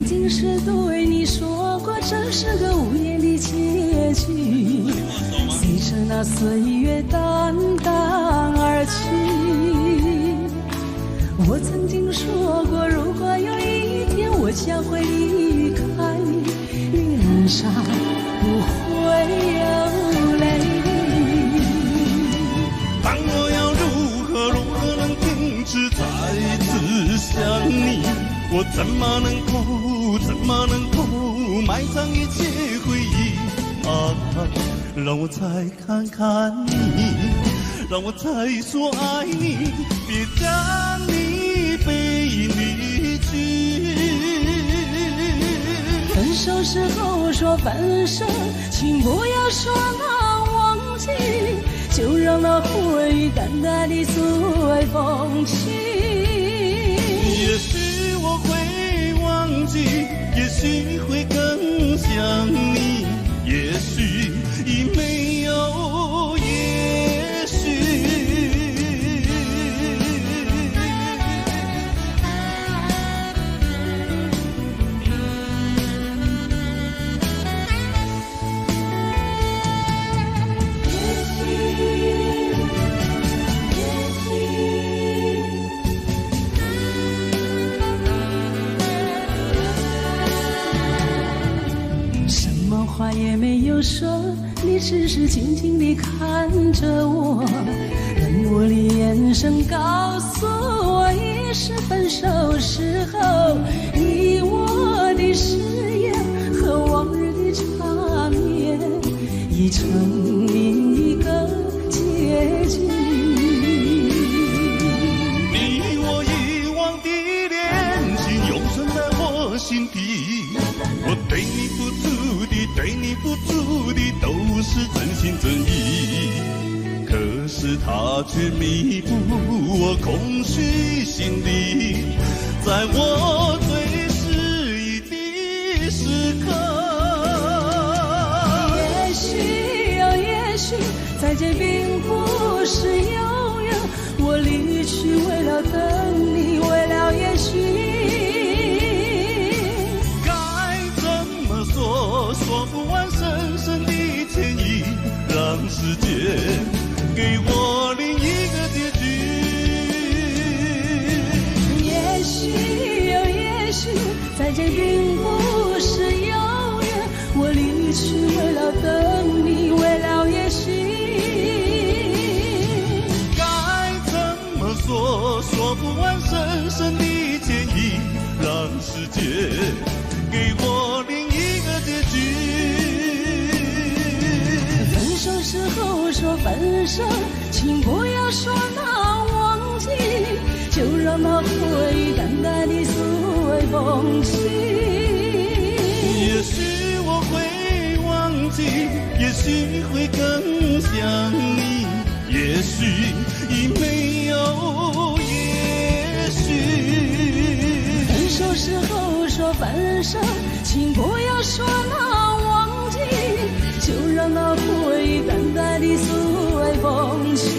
曾经是对你说过，这是个无言的结局。随着那岁月淡淡而去，我曾经说过，如果有一天我将会离开，脸上不会有泪。但我要如何能停止再次想你？我怎么能够埋葬一切回忆啊？让我再看看你，让我再说爱你，别将你背影离去。分手时候说分手，请不要说那忘记，就让那回忆淡淡地随风去。也许我会忘记，也许会更想你，也许已没有也许。话也没有说，你只是静静地看着我，冷漠的眼神告诉我，已是分手时候你我的誓言和往日的缠绵已成另一个结局。你我遗忘的恋情永存在我心底，我对你付出的，对你付出的都是真心真意，可是它却弥补我空虚心底，在我最失意的时刻。也许哦，也许再见并不是永远，我离去为了等你，为了也许。说不完深深的歉意，让时间给我另一个结局。也许哦，也许再见并不是永远，我离去为了等你，为了也许。该怎么说？说不完深深的歉意，让时间给我另一个结局。分手时候说分手，请不要说那忘记，就让那回忆淡淡地随风去。也许我会忘记，也许会更想你，也许已没有也许。分手时候说分手，请不要说那忘记，就让那回忆淡淡地随风去。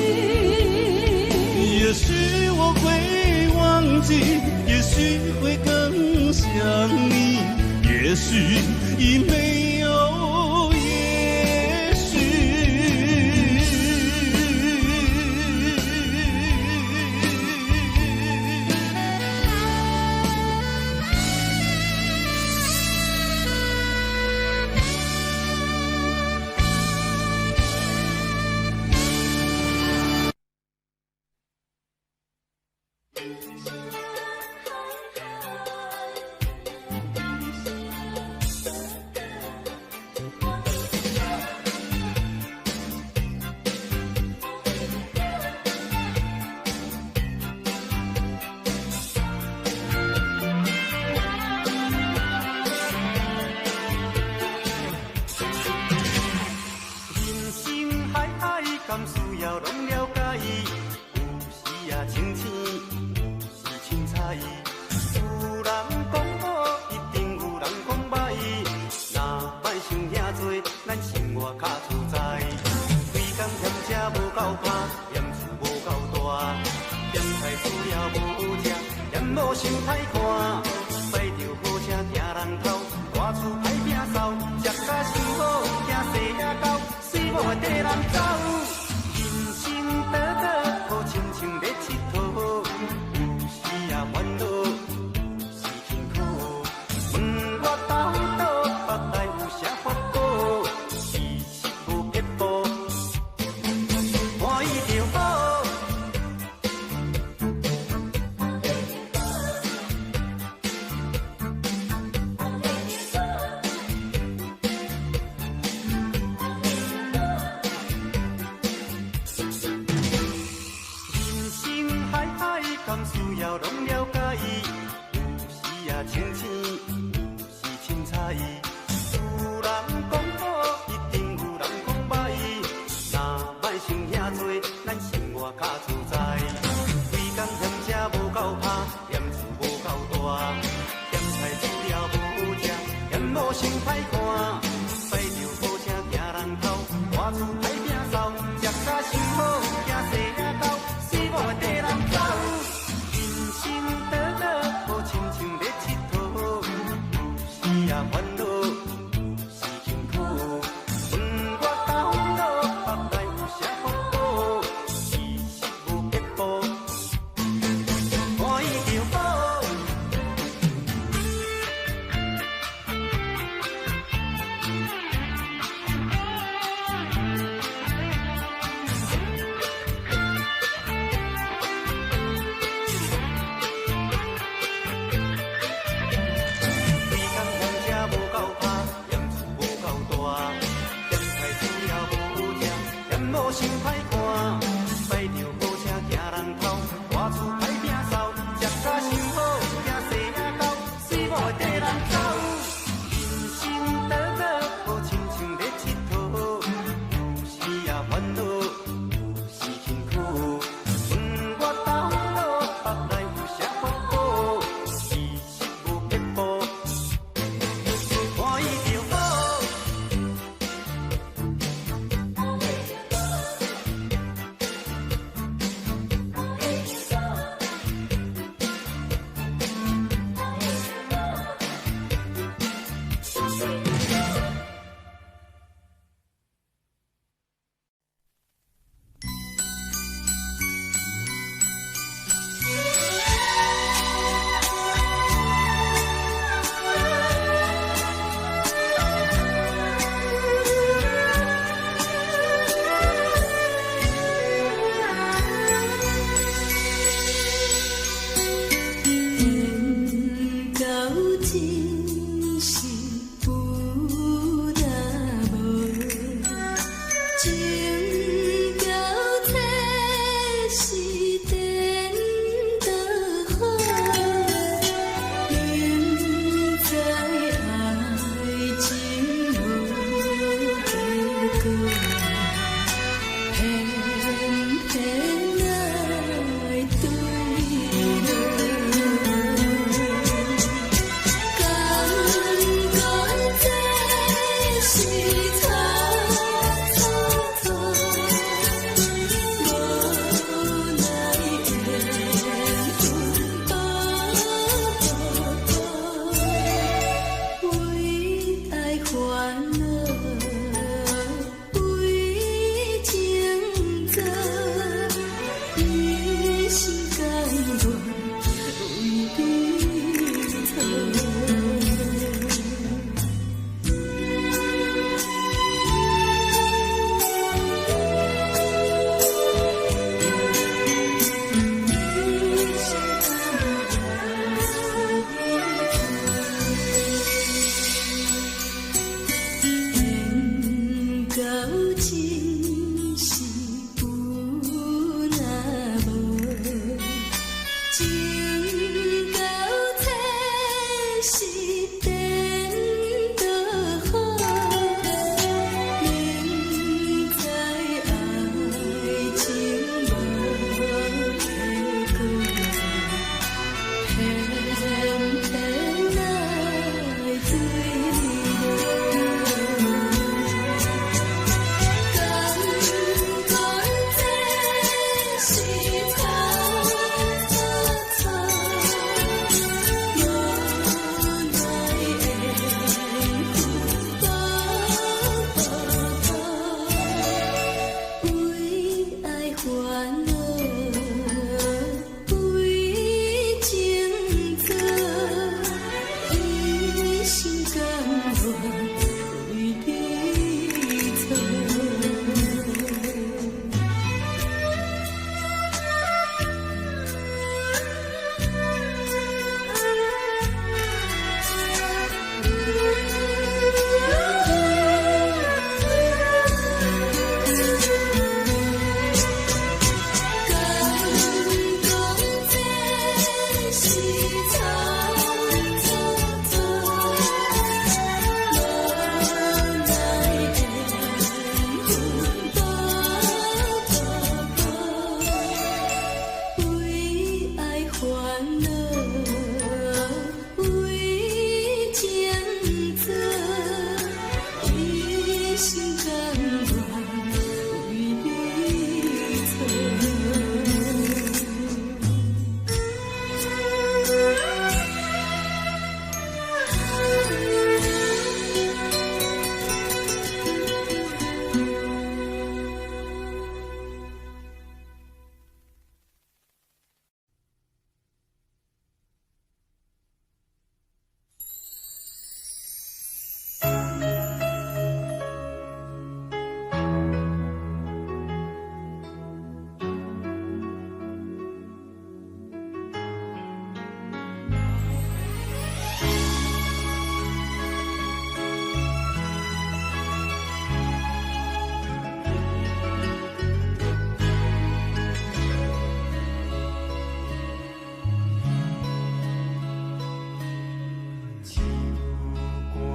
也许我会忘记，也许会更想你，也许已没有也许。头，外厝歹摒扫，食甲伤好，惊细仔狗，水某的跟人走。人生短短，好亲像咧佚佗，有时也烦恼，有时辛苦。问我到倒，腹内有啥法宝？其实无撇步，欢喜就好。敢需要拢了解，有时也清醒，有时凊彩。有人讲好，一定有人讲歹。若莫想遐多，咱生活较自在。规工嫌车无够拍，嫌厝无够大，嫌菜煮了无食，嫌某先歹看。驶着好车行人头，外厝歹摒扫，食甲伤好，惊细仔狗，水某的跟人走。心短短，好亲像咧佚佗，有时也烦恼，有时辛苦。问我到倒，腹内有啥福报？其实无撇步，欢喜就好。无想歹看，驶着好车行人头，外厝歹摒扫，食甲伤好，惊细仔狗，水某的跟人走。人生短短，好亲像咧佚佗，有时也烦恼，有时辛苦。问我到倒，腹内有啥福报？其实无撇步，欢喜就好。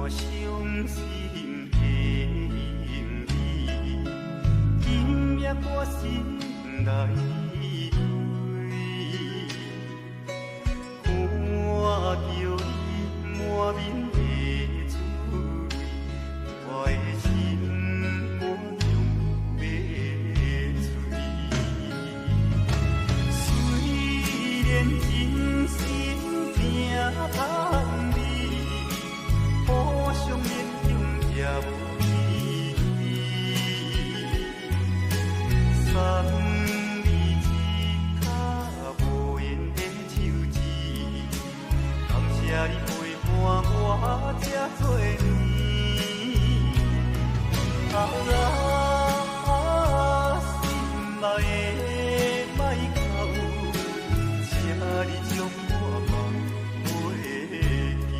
伤心的影儿，今夜我心内堆，看着你满面的滋味，我的心满涌要醉。虽然真心拼通你，好伤眼中也无意。送你一卡无言的手指，感谢你陪伴我这多年。啊，心爱的莫哭，请你将我放袂记。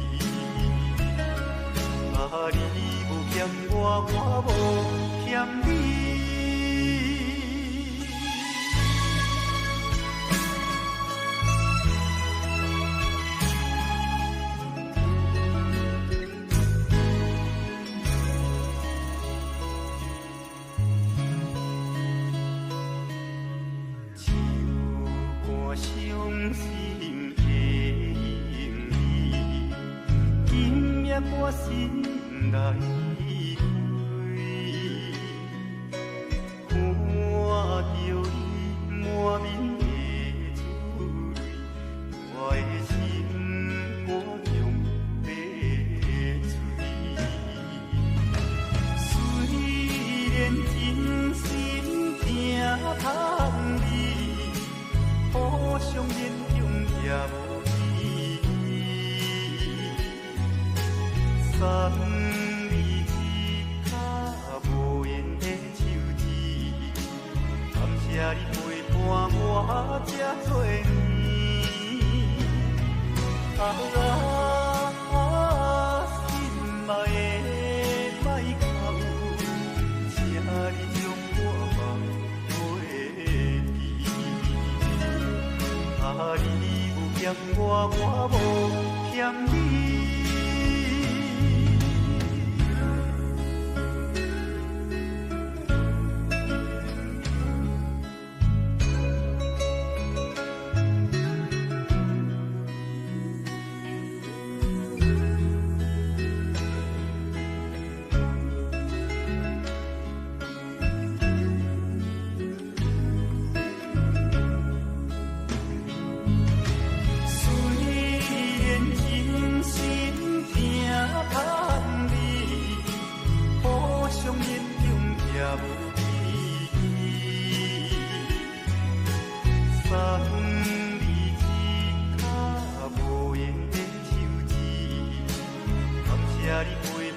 啊，你无欠我，我无欠你。伤心的影儿，今夜我心内堆，看着你满面的滋味，我的心满涌要醉。虽然真心拼通你，好伤眼中也无意。送你一卡无言的手指，感谢你陪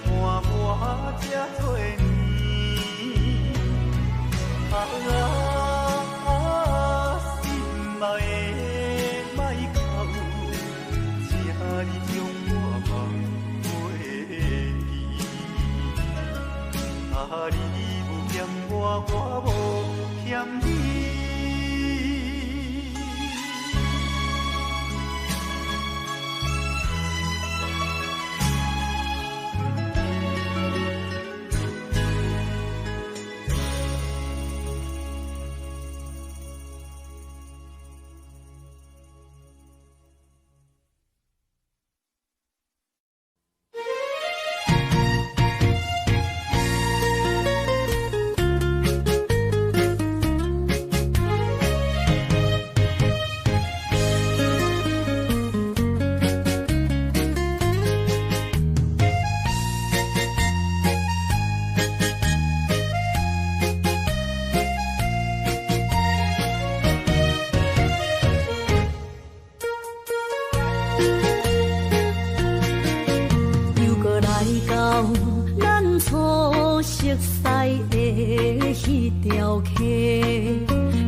伴我这多年。啊，心爱的莫哭，请你将我放袂记。啊，你有欠我，我无欠你。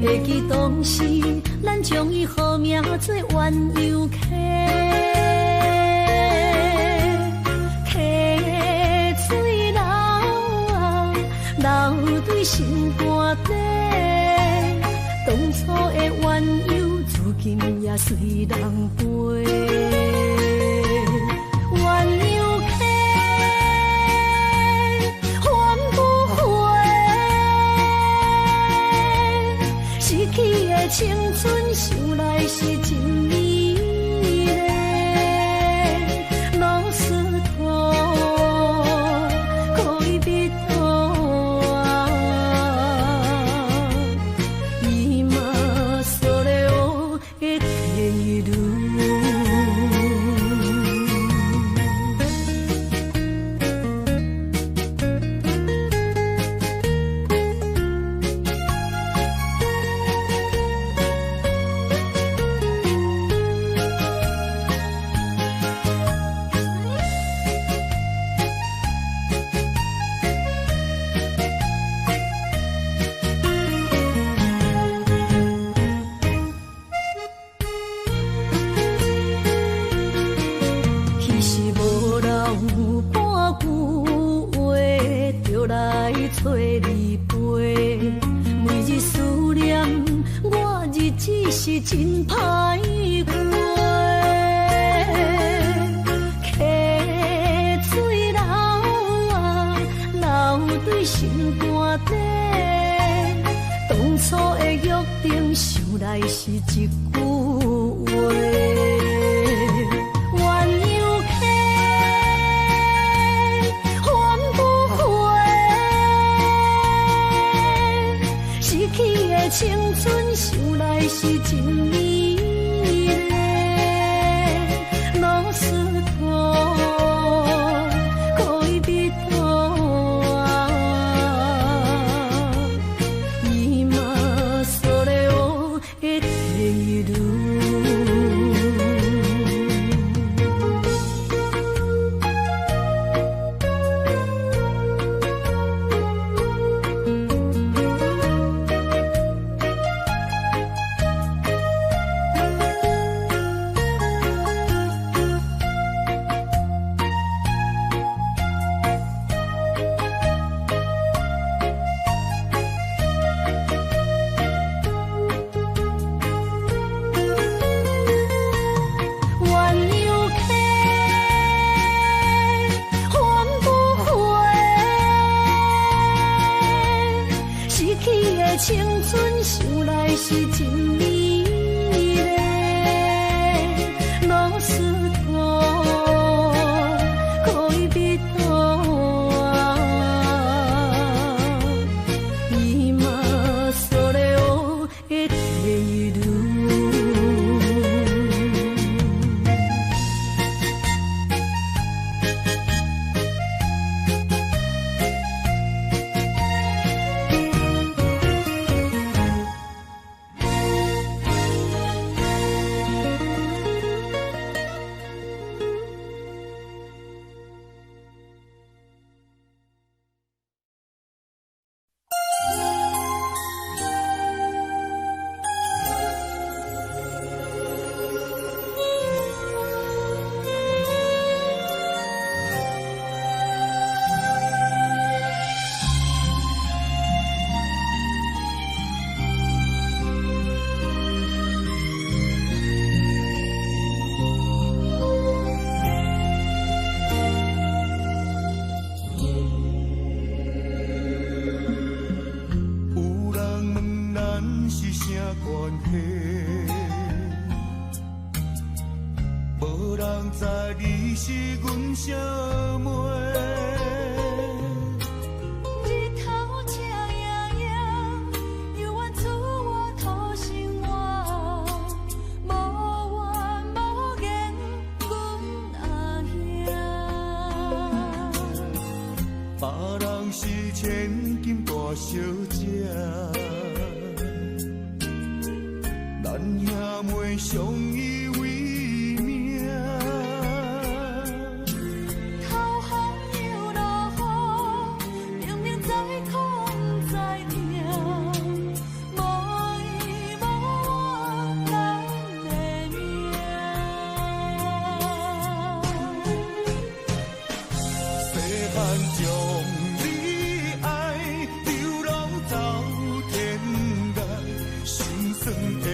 会记当时，咱将伊号名做鸳鸯溪，溪水流啊，流对心肝底。当初的鸳鸯，如今也随人飞。鸳鸯溪，找你陪，每日思念，我日子是真歹过。溪水流啊，流对心肝底。当初的约定，想来是一句话。青春想来是真美丽，老师徒可以比多啊，伊嘛所了的地路。青春想来是真美丽，老师徒可以比多啊，伊嘛所了的地路。无人知你是阮小妹。日头赤炎炎，犹原厝我土生活，无怨无言，阮阿兄。别人是千金大小姐，咱兄妹相依为命。头风又落雨，明明知苦不知疼，无依无我咱的命。细汉将你爱流浪走天涯，心酸的。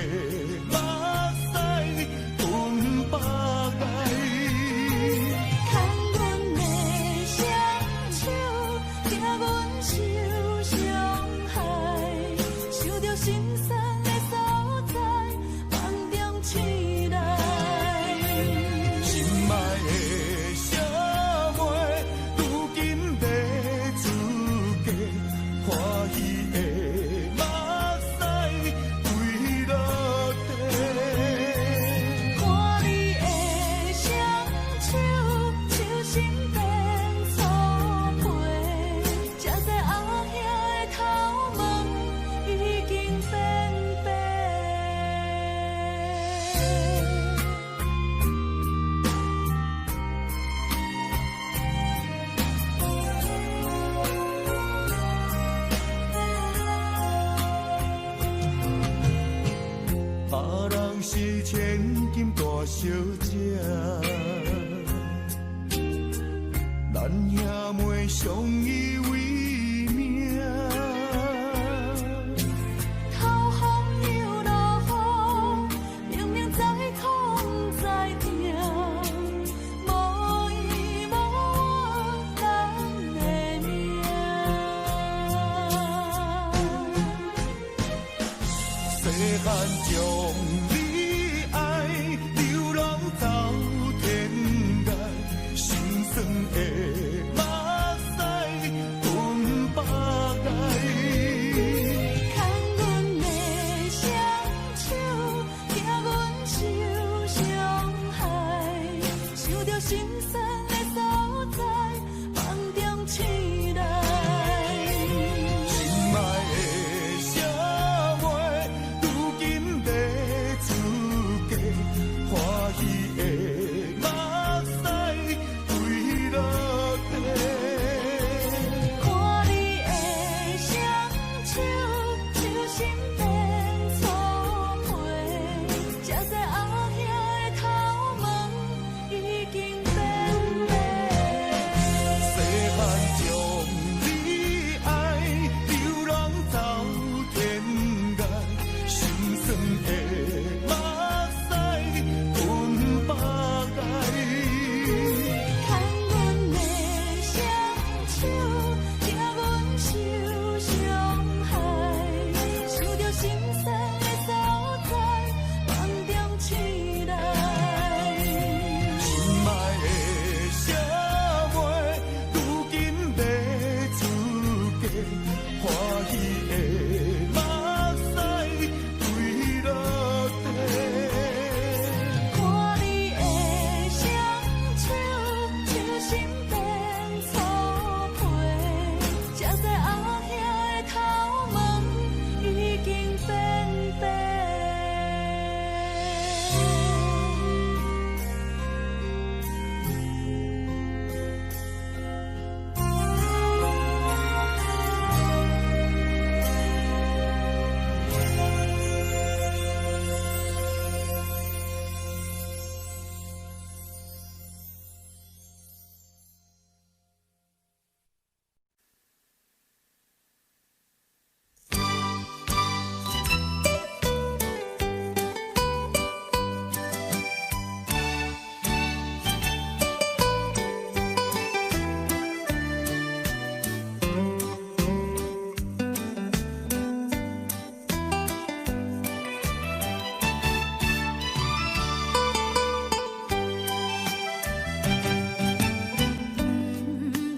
是千金大小姐，咱兄妹相依为命。目屎吞北来。牵阮的双手，惊阮受伤害，想着心酸的所在，梦中醒来。心爱的社会，如今在自家，欢喜的目屎坠落地。看你的双手，手心变粗皮，才知后遐的头毛已经变白。细汉将你爱，流浪走天涯，心酸的目屎吞北来。牵阮的双手，惊阮受伤害，想着心酸的所在，梦中醒来。心爱的社会，如今在自家，欢喜的目屎坠落地。看你的双手，手心变粗皮，才知后遐的头毛已经变白。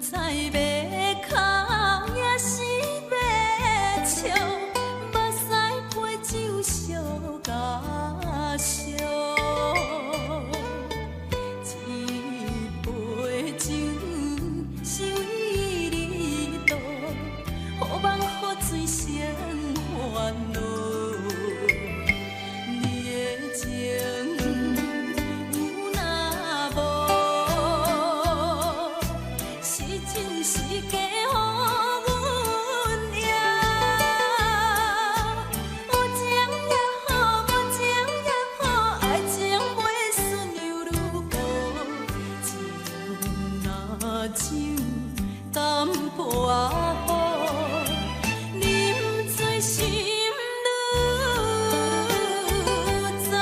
知要哭也是要笑，目屎陪酒烧甲烧。一杯酒是为你倒，好梦好醉生烦恼。你的情有若无？是真是假，予阮赢。有情也好，无情也好，爱情袂顺又如何？情若酒淡薄仔好，啉醉心愈糟。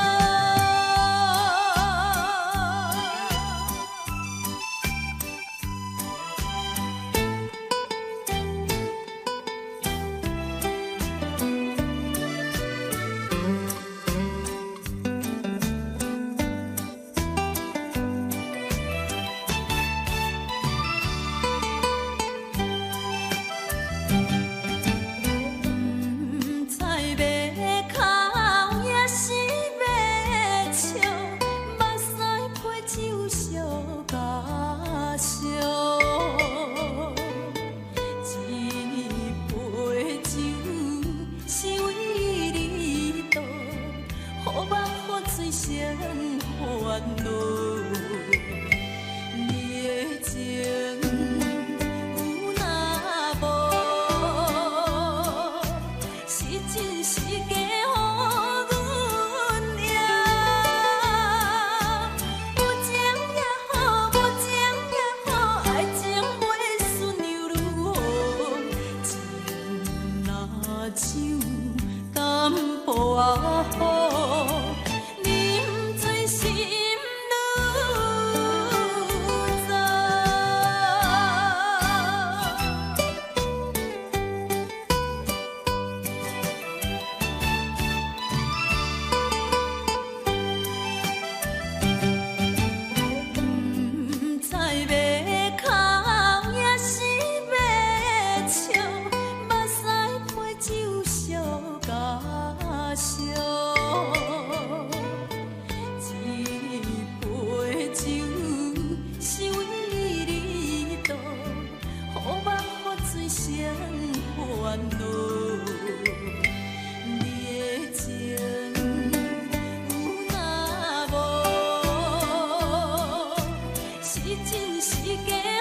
恼。你的情有若无，是真是假？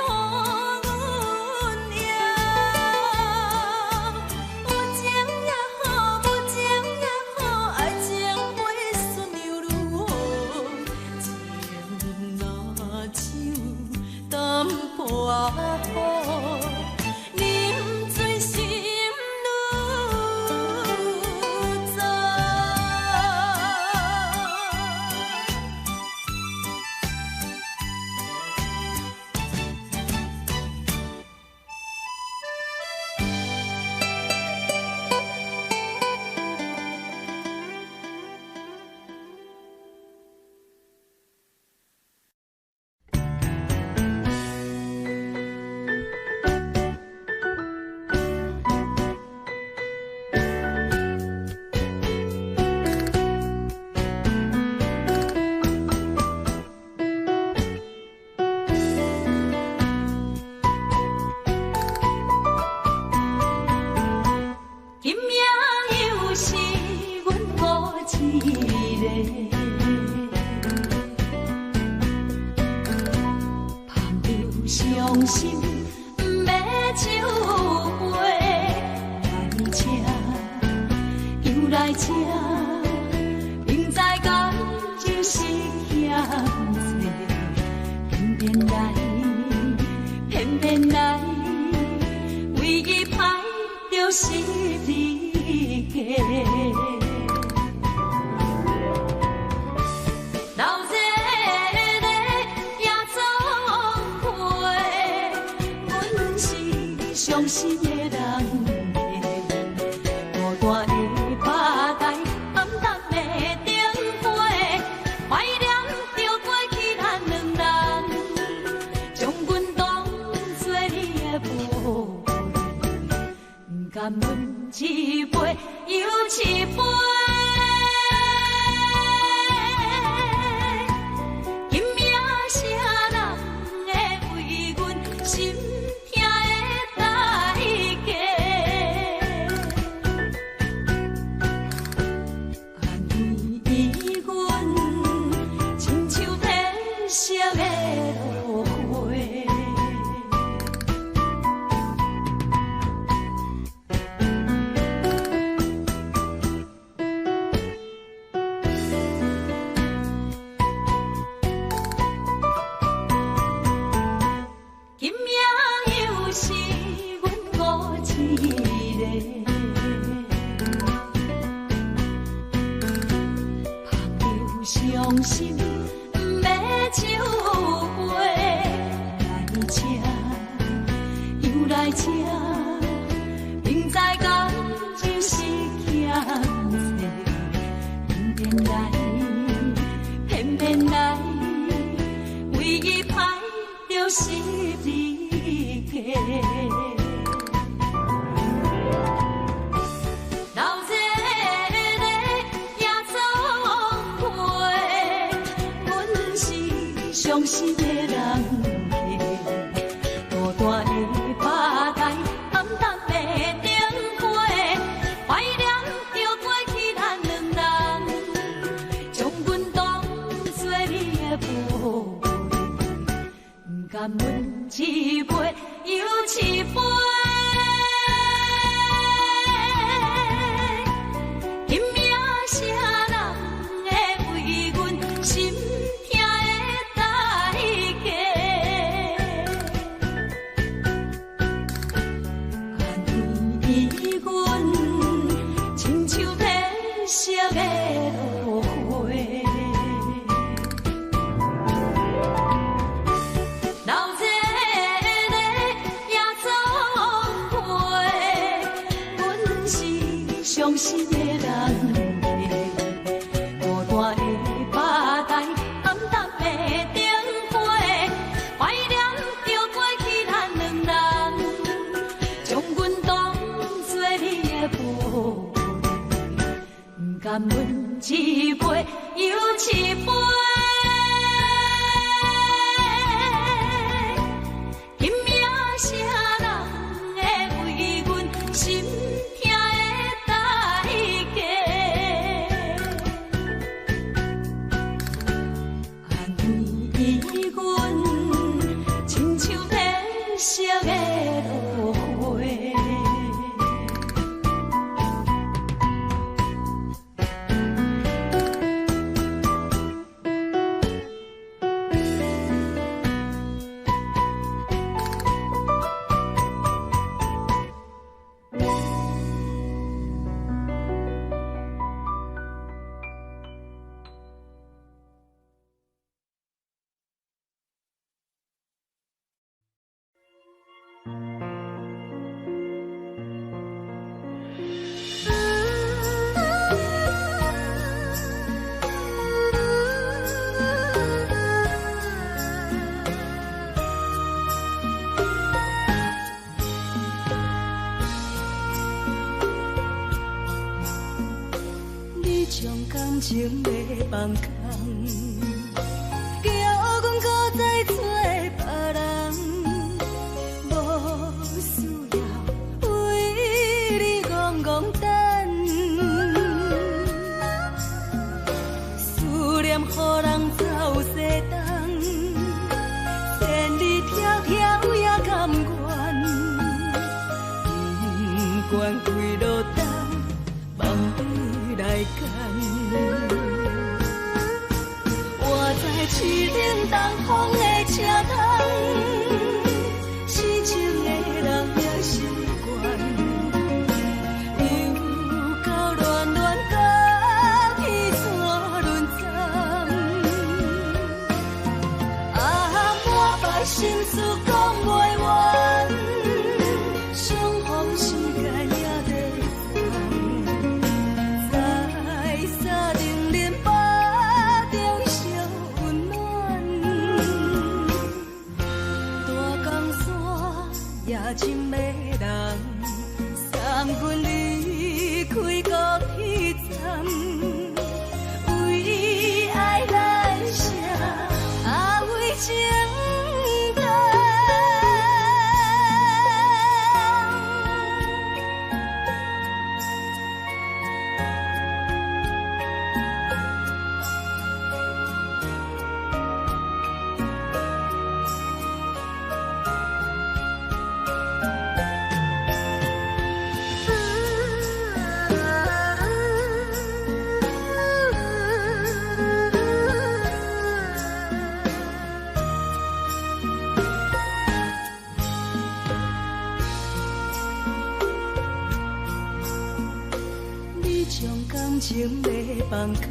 心。的落花。感情要放空，叫阮搁再找别人，无需要为你戆戆等，思念予人走西东，千里迢迢也甘愿，不管几路灯，梦比来赶。我在市顶东风的车窗，痴情的人也习惯，又到乱乱甲彼山论站，满腹心事讲袂完，相逢时间也在烦，在沙丁林巴中烧温暖，大江山也深迷人，送阮离开高铁站，为爱来写为情长。感情要放空，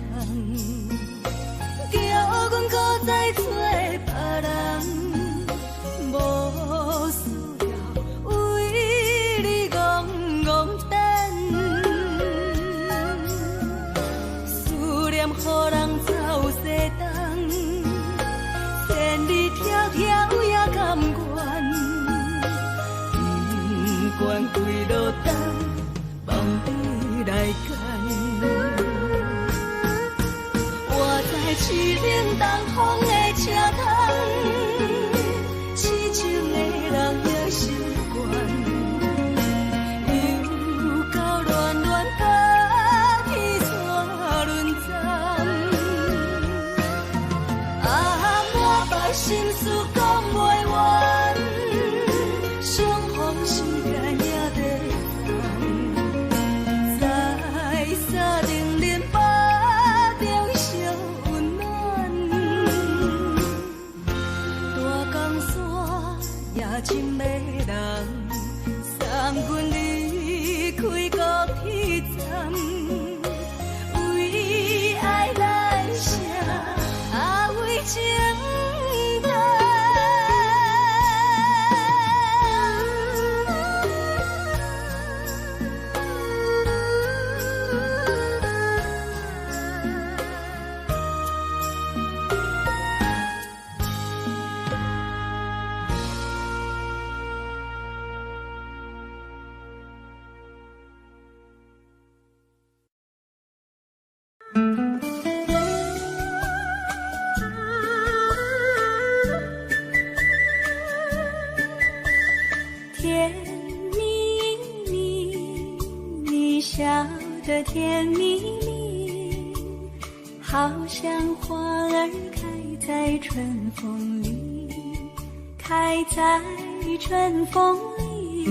叫阮搁再找别人，无需要为你戆戆等，思念予人走西东，千里迢迢也甘愿，不管几路灯，梦比来赶。我在市顶东风的车窗，痴情的人也习惯，又到乱乱甲彼山论站，满腹心事讲袂完，相逢时间也在烦，在沙丁林巴中烧温暖，大江山也深迷人，送阮离开高铁站，为爱来写为情长。甜蜜蜜，你笑得甜蜜蜜，好像花儿开在春风里，开在春风里，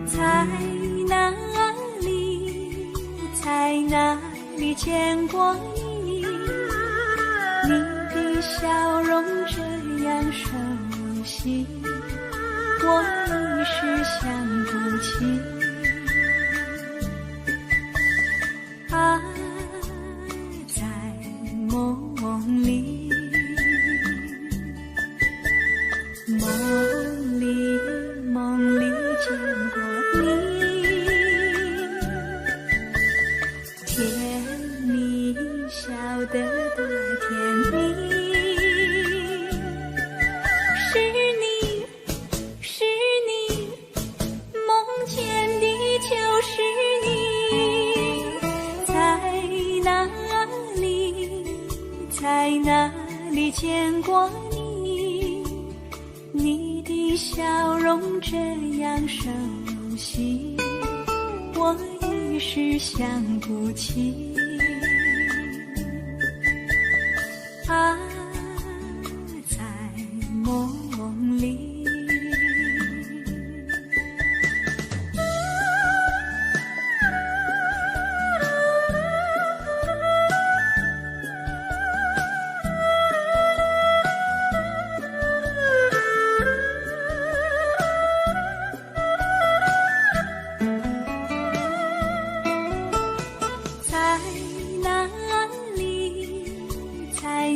在哪里，在哪里见过你？你的笑容这样熟悉，我一时想不起。啊，在梦里，梦里见过你，甜蜜笑得多甜蜜。是你，梦见的就是你，在哪里见过你？你的笑容这样熟悉，我一时想不起。啊，在梦里。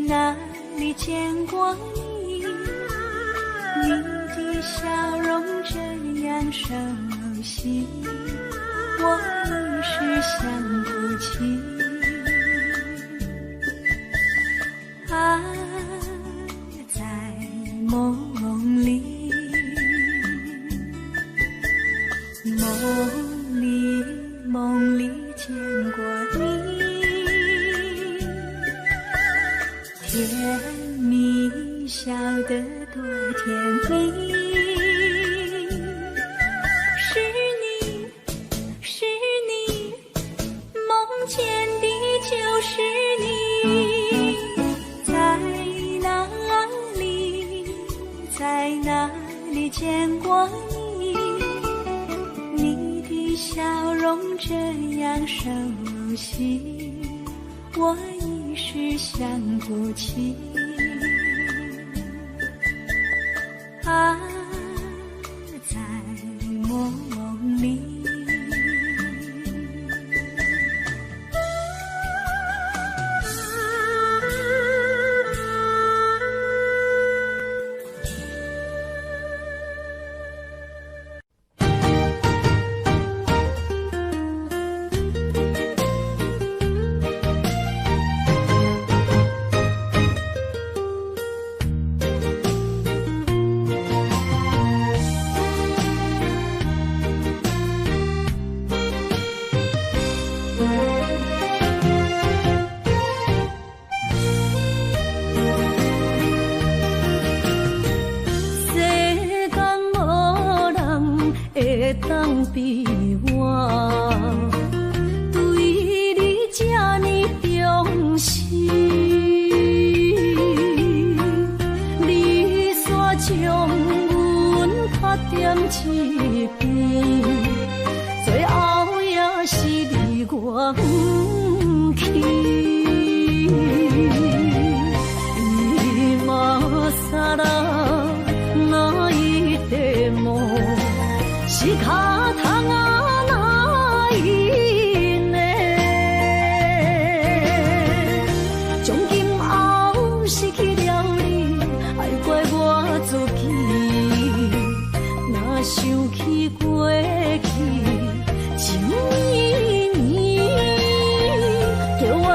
哪里见过你？你的笑容这样熟悉，我一时想不起。啊，在梦里，梦里见过你。甜蜜笑得多甜蜜，是你，梦见的就是你，在哪里见过你？你的笑容这样熟悉，我一时想不起。啊，在梦里。当比我对你这呢重视，你煞将阮拍点一边，最后也是离我不去。今さら泣いても仕方がないね。从今后失去了你，爱怪我自己。若想起过去，情绵绵，叫我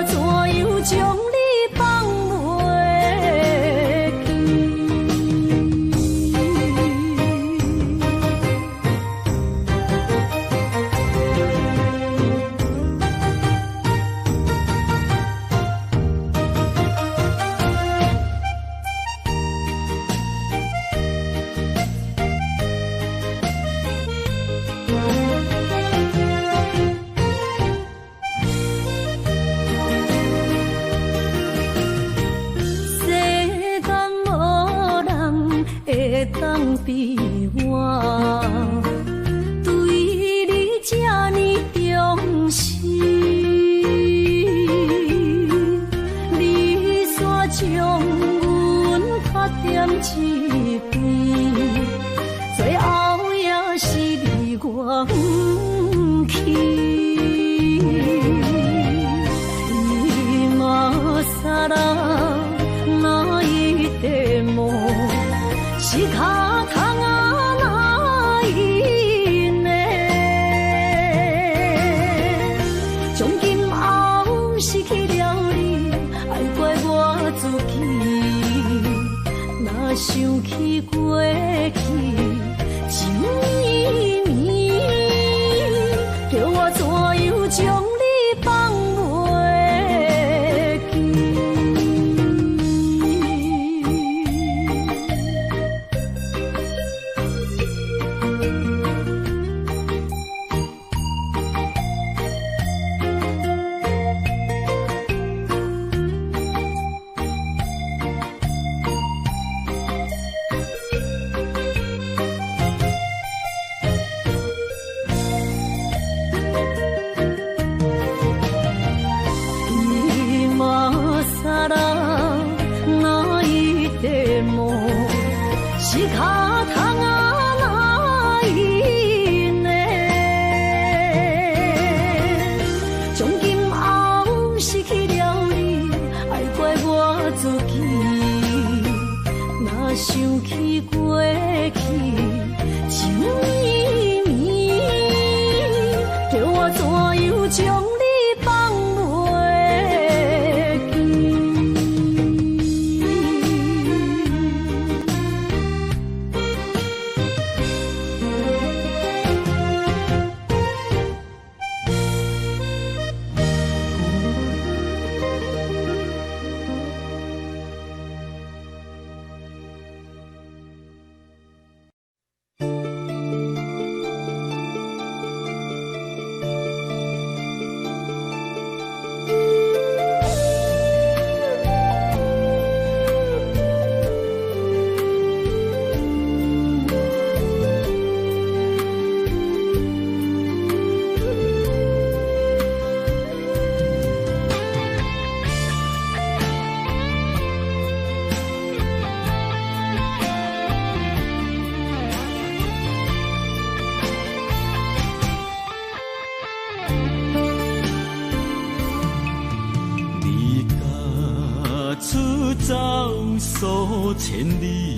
会当比我对你这呢重视？你煞将阮拍点一边，最后也是你我不去。今ら泣いても仕方がないね。从今后失去了你，爱怪我自己。若想起过去情绵绵，叫我怎样将你放袂？想起过去情绵绵，叫我怎样将你放袂数千里，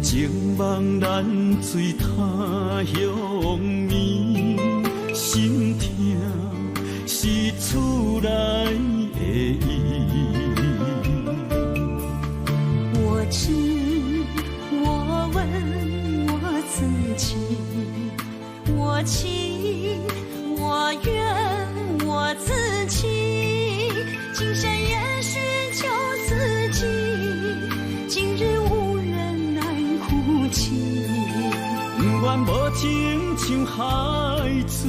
情望咱水他乡面，心痛是厝内的伊。我知，我问我自己，我情我愿我自己，今生也许就自己，今日无人难哭泣。不愿无情像海水，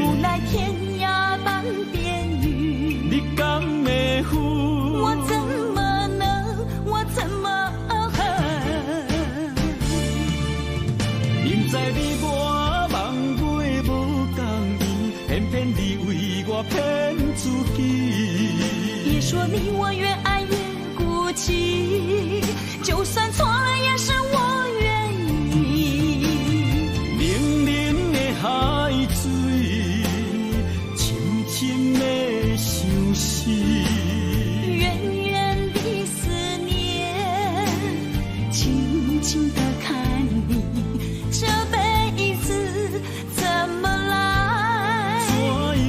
无奈天涯半边雨。你敢会负？我怎么能，我怎么恨？明知你我梦袂无共伊，偏偏你为我骗自己。别说你我越爱越孤寂，就算错了也是我愿意。冷冷的海水，深深的相思。远远的思念，静静的看你，这辈子怎么来？怎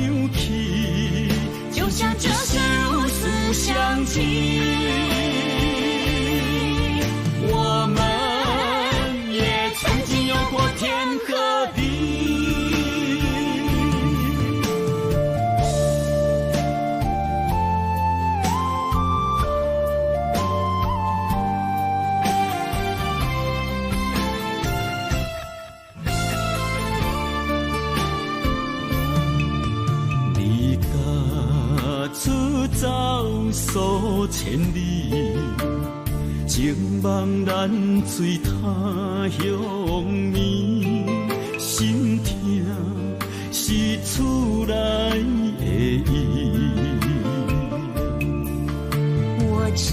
样去？就像这是如此相近。我们也曾经有过天和地。离家出走数千里，情茫然水他乡面，心痛是厝内的伊。我知，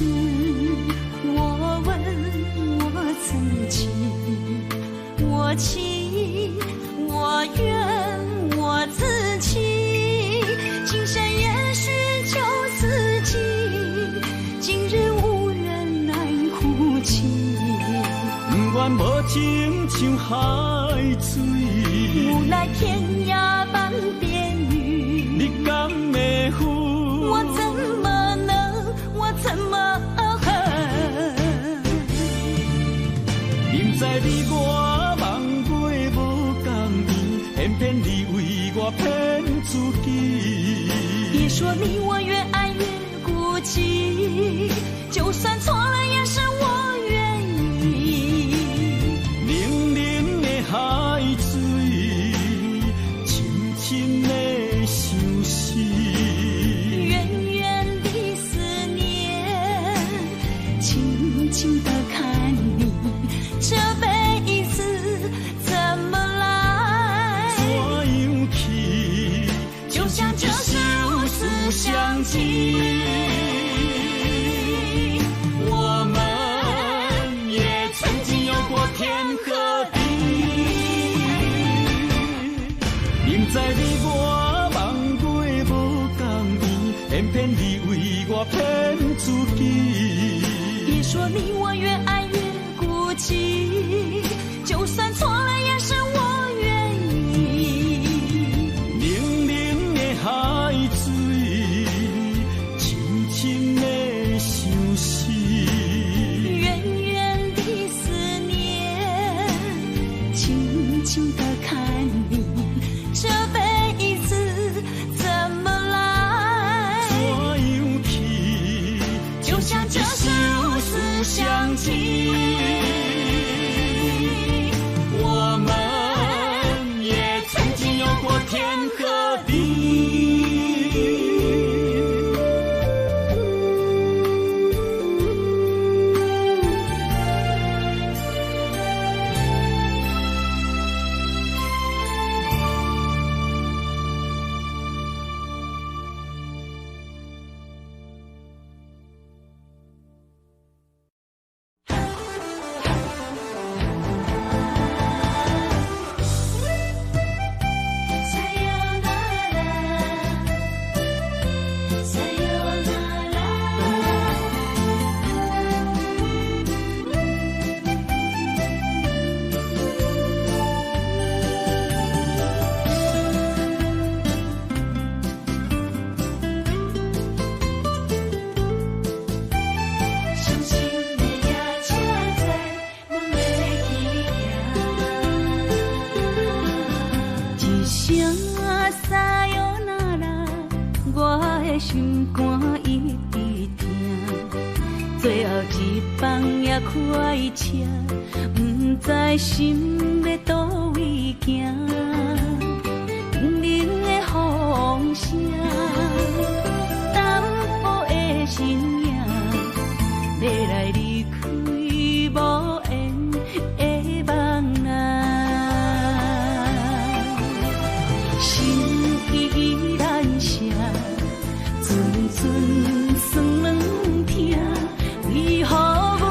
我问，我自己，我情，我愿，我自欺。今生也许就四季，今日无人难哭泣。不愿无情像海水，无奈天涯半边雨。你敢会负？我怎么能，我怎么恨？明知你我梦过无共眠，偏偏你为我骗自己。别说你我越爱越孤寂，就算错了也是我愿意。冷冷的海水，深深的相思。远远的思念，轻轻地看你，这辈子怎么来？怎样去？就像这世无私相寄。我们也曾经有过天和地，明知你我梦过无共眠，偏偏你为我骗自己。别说你我越爱越孤寂，就算错了也是我愿意。冷冷的海水，深深的相思。远远的思念，轻轻地看你，这辈子怎么来？怎样去？就像这世无私相寄。我们也曾经有过天和地。心肝一直疼，最后一放也快车，不知心要倒位行。冷冷的风声，淡薄的身影，要来离开无缘的梦啊，心依然舍。阵酸软痛，为何阮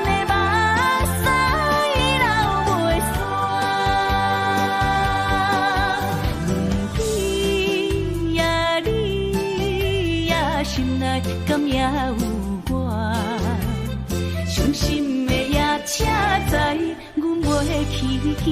的目屎流袂煞？问你呀，你呀，心内敢也有我？伤心的夜车载，阮袂去行。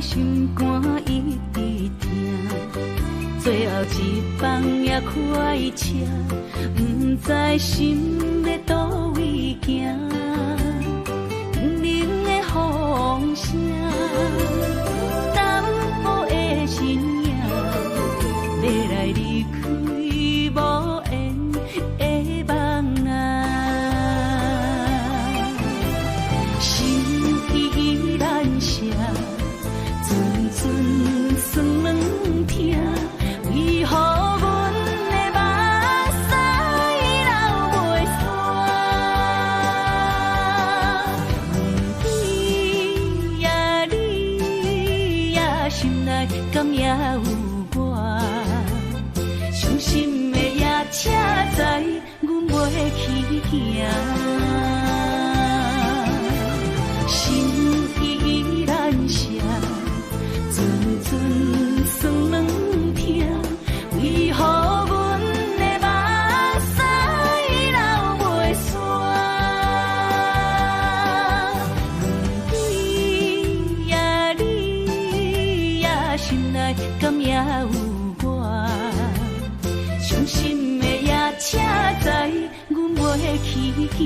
心肝一直疼，一放也快车，不知心在倒位行，冷的风声，淡薄的身影，要来离开无缘的梦啊，心依然舍，阵阵酸软痛。为何阮的目屎流袂煞？你呀你呀，心内敢也有我？伤心的夜车载，阮袂去行。心依然舍，阵阵酸软。为何阮的目屎流袂煞？你呀你呀，心内敢也有我？伤心的夜车载，阮袂去行。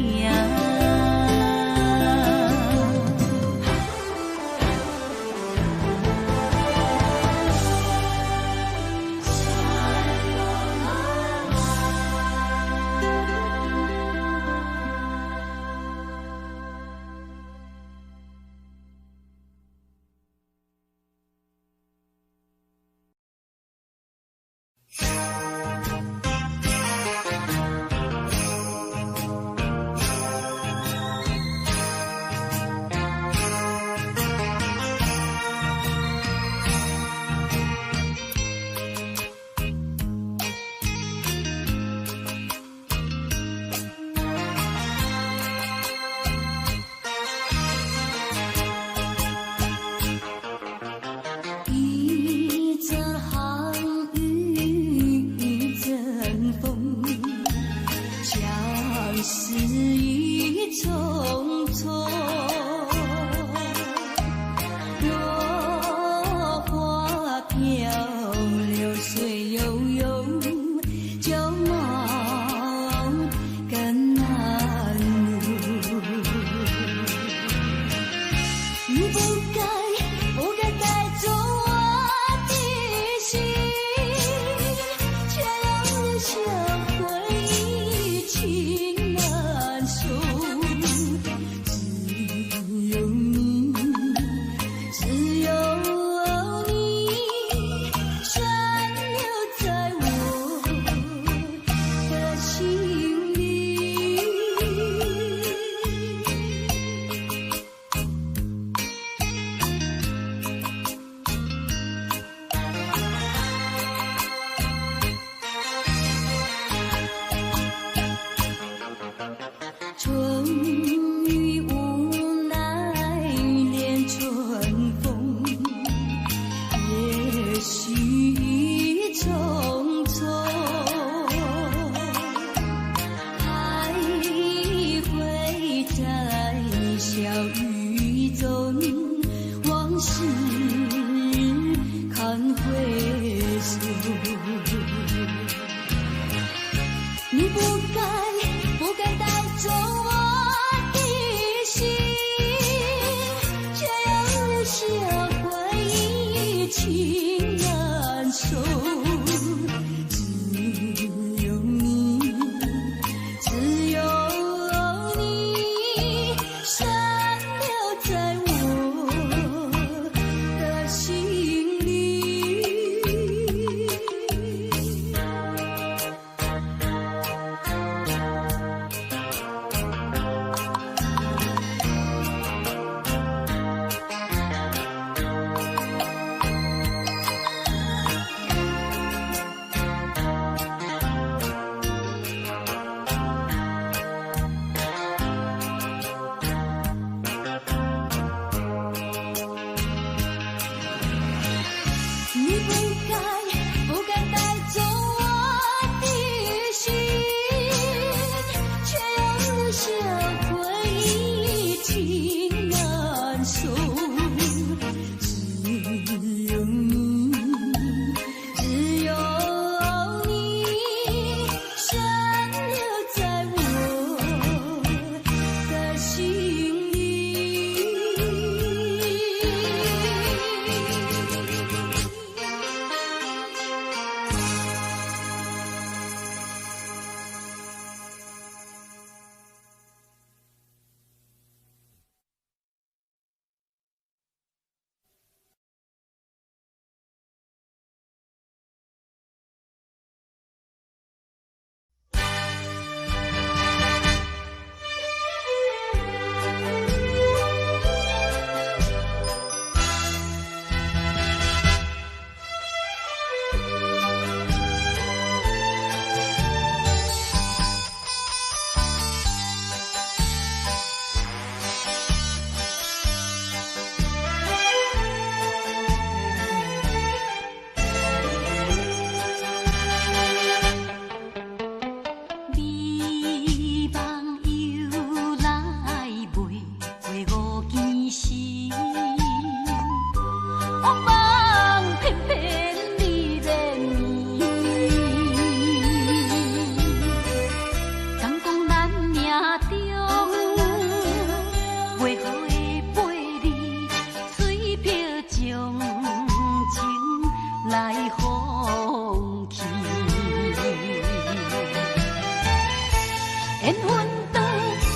缘分长，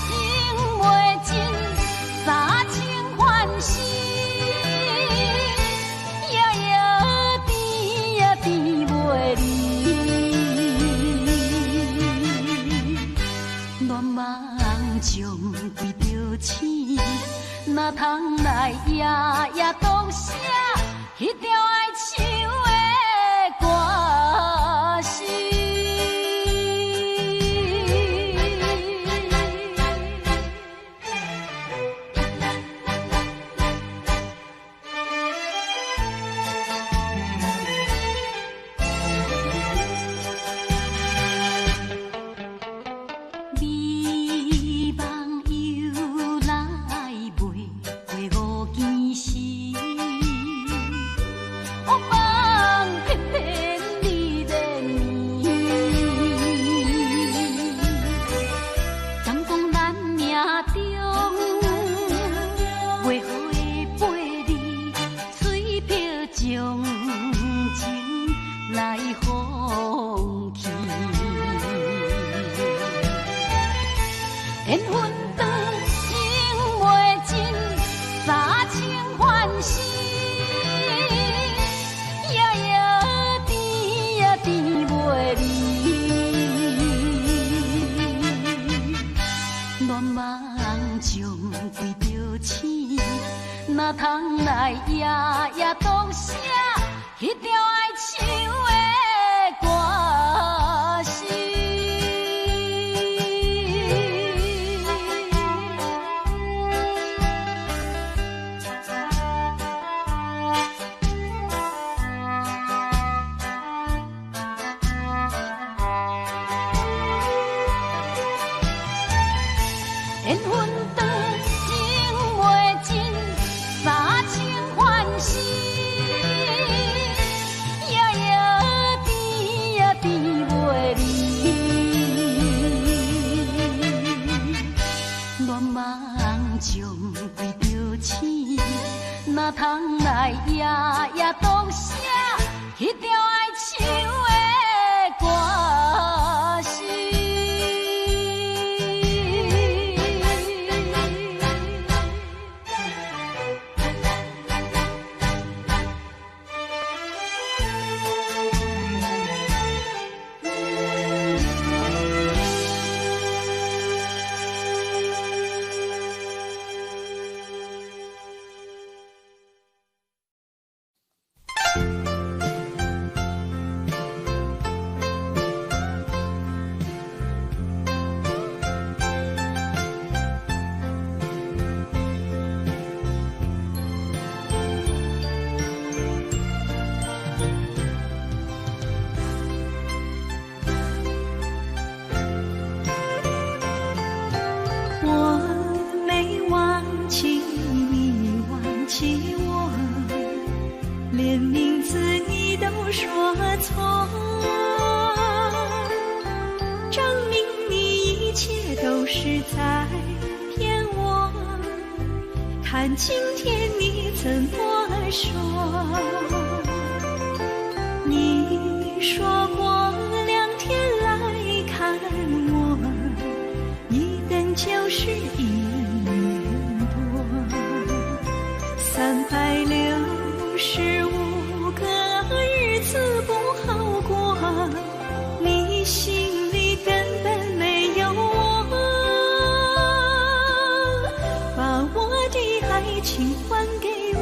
永袂尽，三情换死，夜夜甜也甜袂离。乱梦中对着醒，哪通来夜夜独写迄条爱唱的歌词？美梦又来袂过五更时，黑梦偏偏你连绵。敢讲咱命中袂好的陪你，水漂将情来放弃。缘分长，永袂尽，三情换死，夜夜甜也甜袂离。乱梦中对着醒，哪通来夜夜独写迄条爱唱的歌词？缘分长，永袂尽，三情换死，夜夜甜也甜袂离。乱梦中对着醒，哪通来夜夜独写迄条爱唱的歌词？我没忘记你，忘记我，连名字你都说错，证明你一切都是在骗我。看今天你怎么说？你说过2天来看我，一等就是1年多，365个日子不好过，你心里根本没有我，把我的爱情还给我。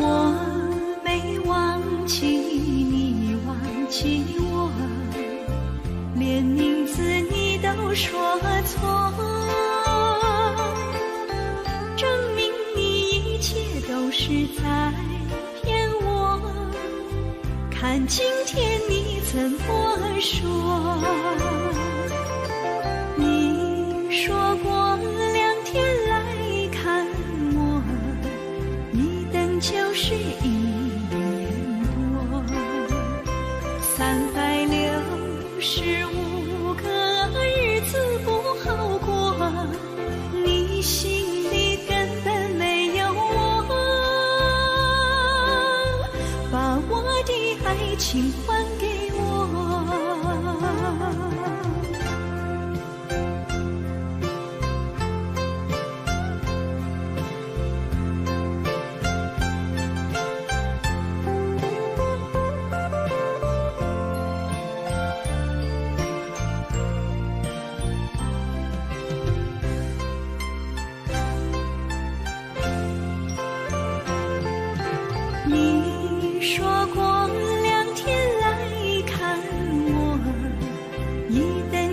我没忘记你，忘记我，连名字你都说错，证明你一切都是在骗我。看今天你怎么说？你说过2天来看我，一等就是1年多，365个日子不好过，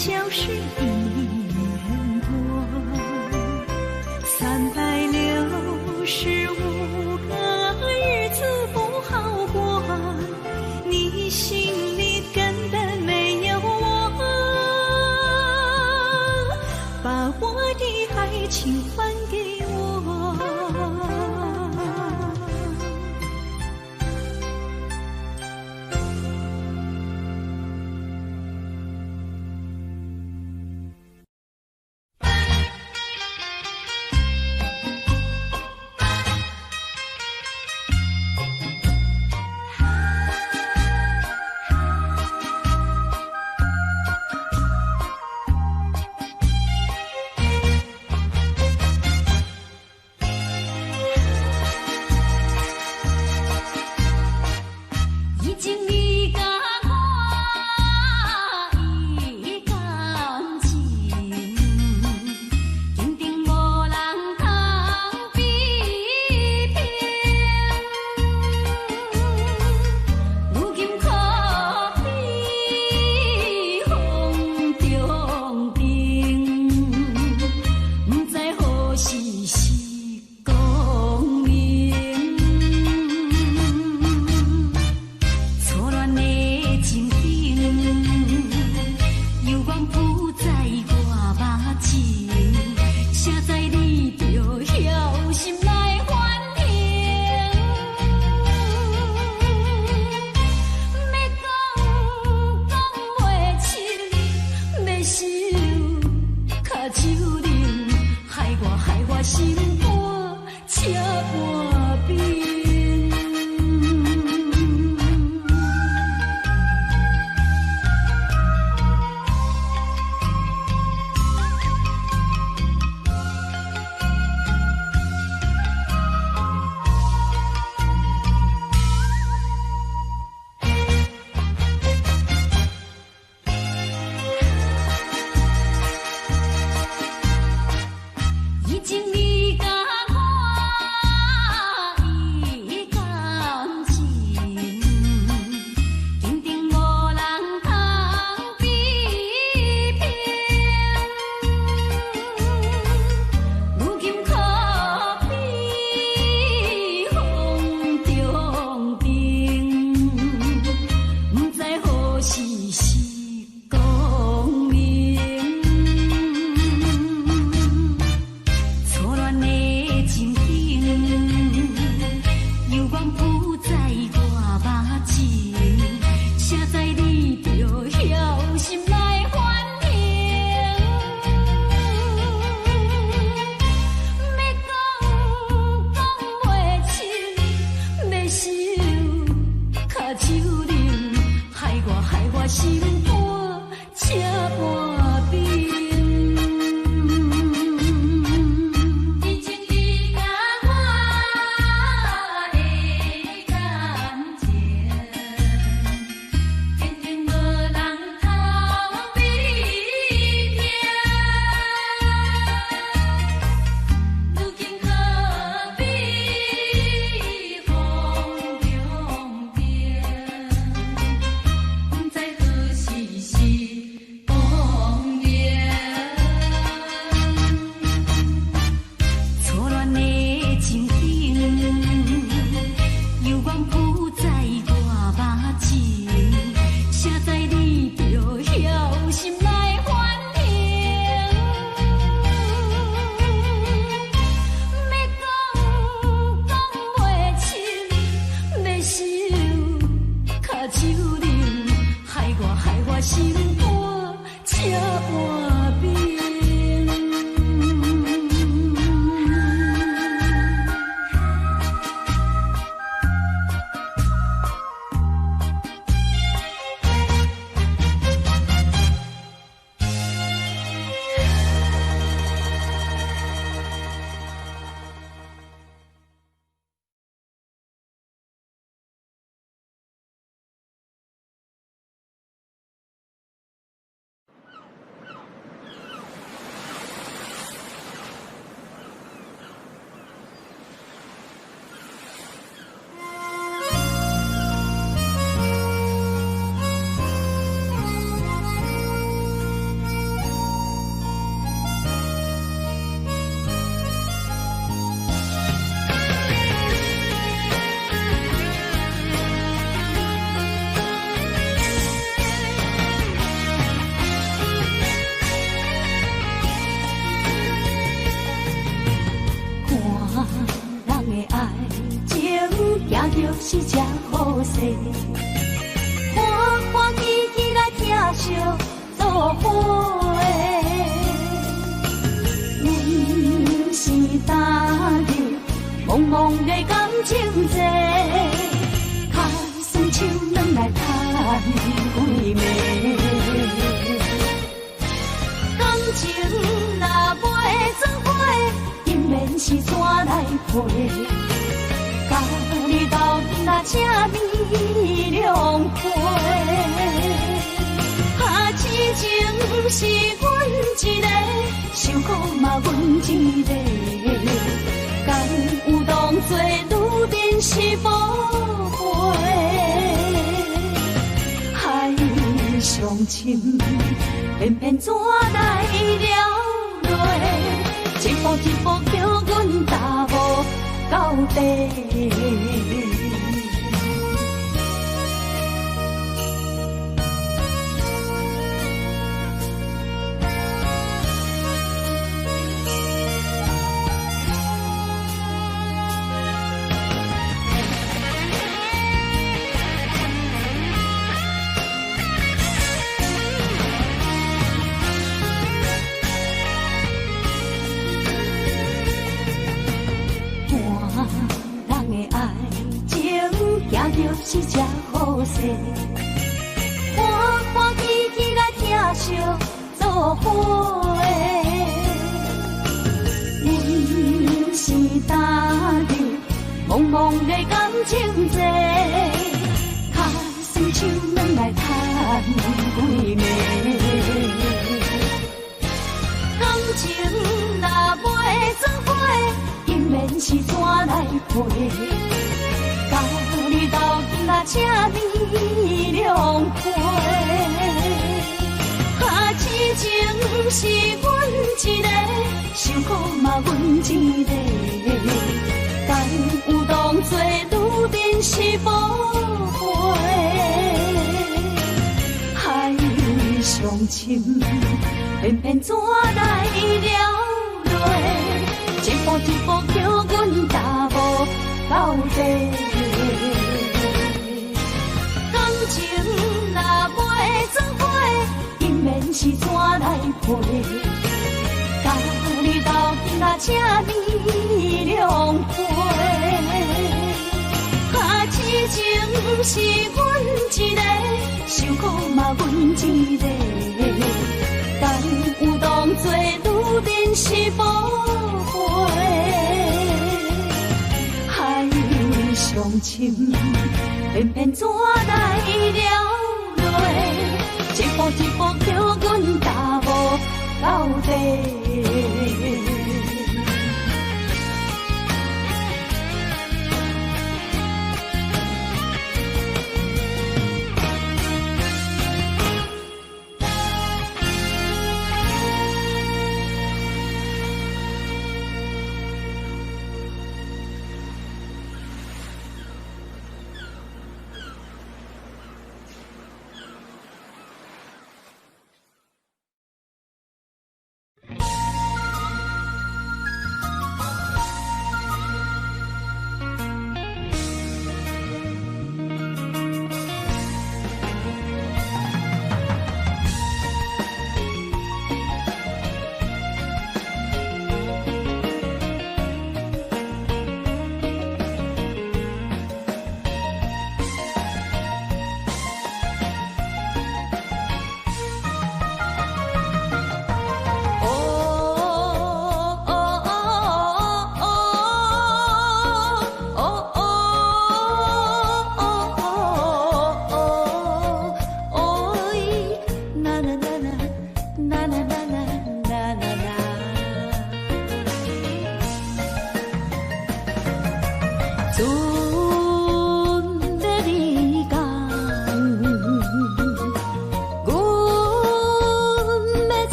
胶水一眼过，365个日子不好过，你心里根本没有我，把我的爱情还给我。势，欢欢喜喜来疼惜做伙。阮是踏入茫茫的感情债，卡算手软来叹几暝。感情若袂做伙，因免是怎来陪？甲你斗阵这呢两杯，痴情是阮一个，受苦嘛阮一个，敢有当作愈珍惜宝贝？海上深，偏偏怎来了落？一步一步叫阮踏无到底。是这好势，欢欢喜喜来疼惜做伙。阮是踏入茫茫的感情债，卡算手软来叹几暝。感情若袂做伙，因免是怎来陪？甲你斗阵这呢两杯，痴情是阮一个，受苦嘛阮一个，敢有当作愈珍惜宝贝？海上深，偏偏怎来了落？一步一步叫阮踏无到底。感情若袂做伙，因免是怎来陪？甲你斗阵这呢两杯，痴情是阮一个，受苦嘛阮一个，敢有当作愈珍惜宝贝？上深，偏偏怎来了落？一步一步叫阮踏无到底。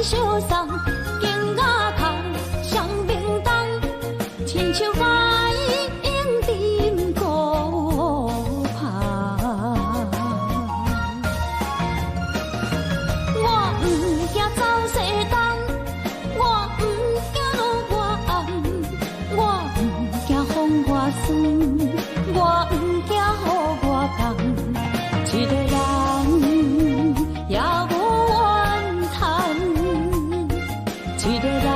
相送，经甲空上明灯，亲像甲应阵孤芳。我毋惊走西东，我毋惊路外暗，我毋惊风外酸，我毋惊雨外重。一个人也无怨叹，一个人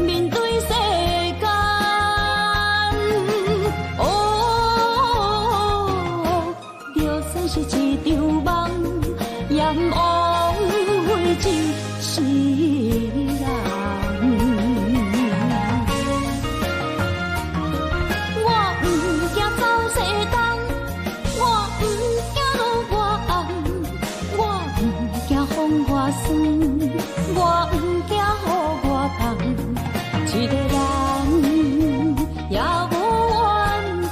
面对世间。哦，就算是一场梦，阎王会一世人。我毋惊走西东，我毋惊路外暗，我毋惊风外酸，我毋惊雨外重。一个人也无怨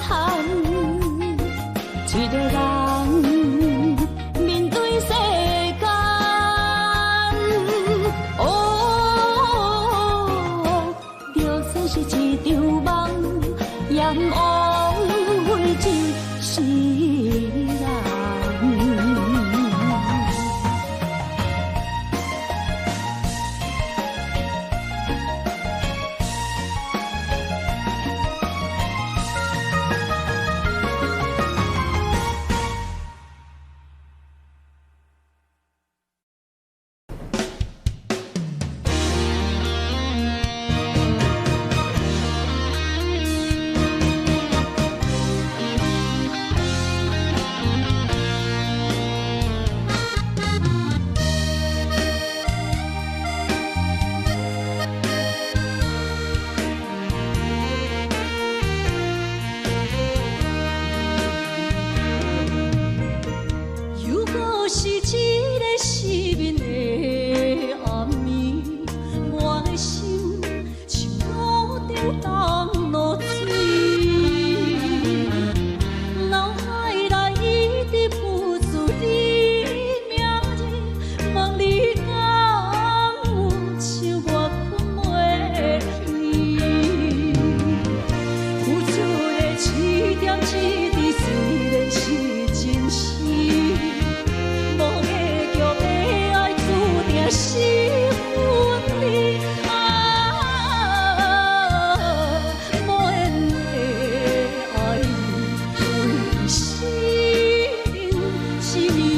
叹，一个人面对世间。哦，就算是一场梦，阎王会一世人。如果是一个失眠的暗暝，我的心像路顶东落水，脑海内一直浮出你名字，望你敢有像我困袂去，付出的一点一滴虽然是真实。无结局的爱，注定是分离。无缘的爱，为生是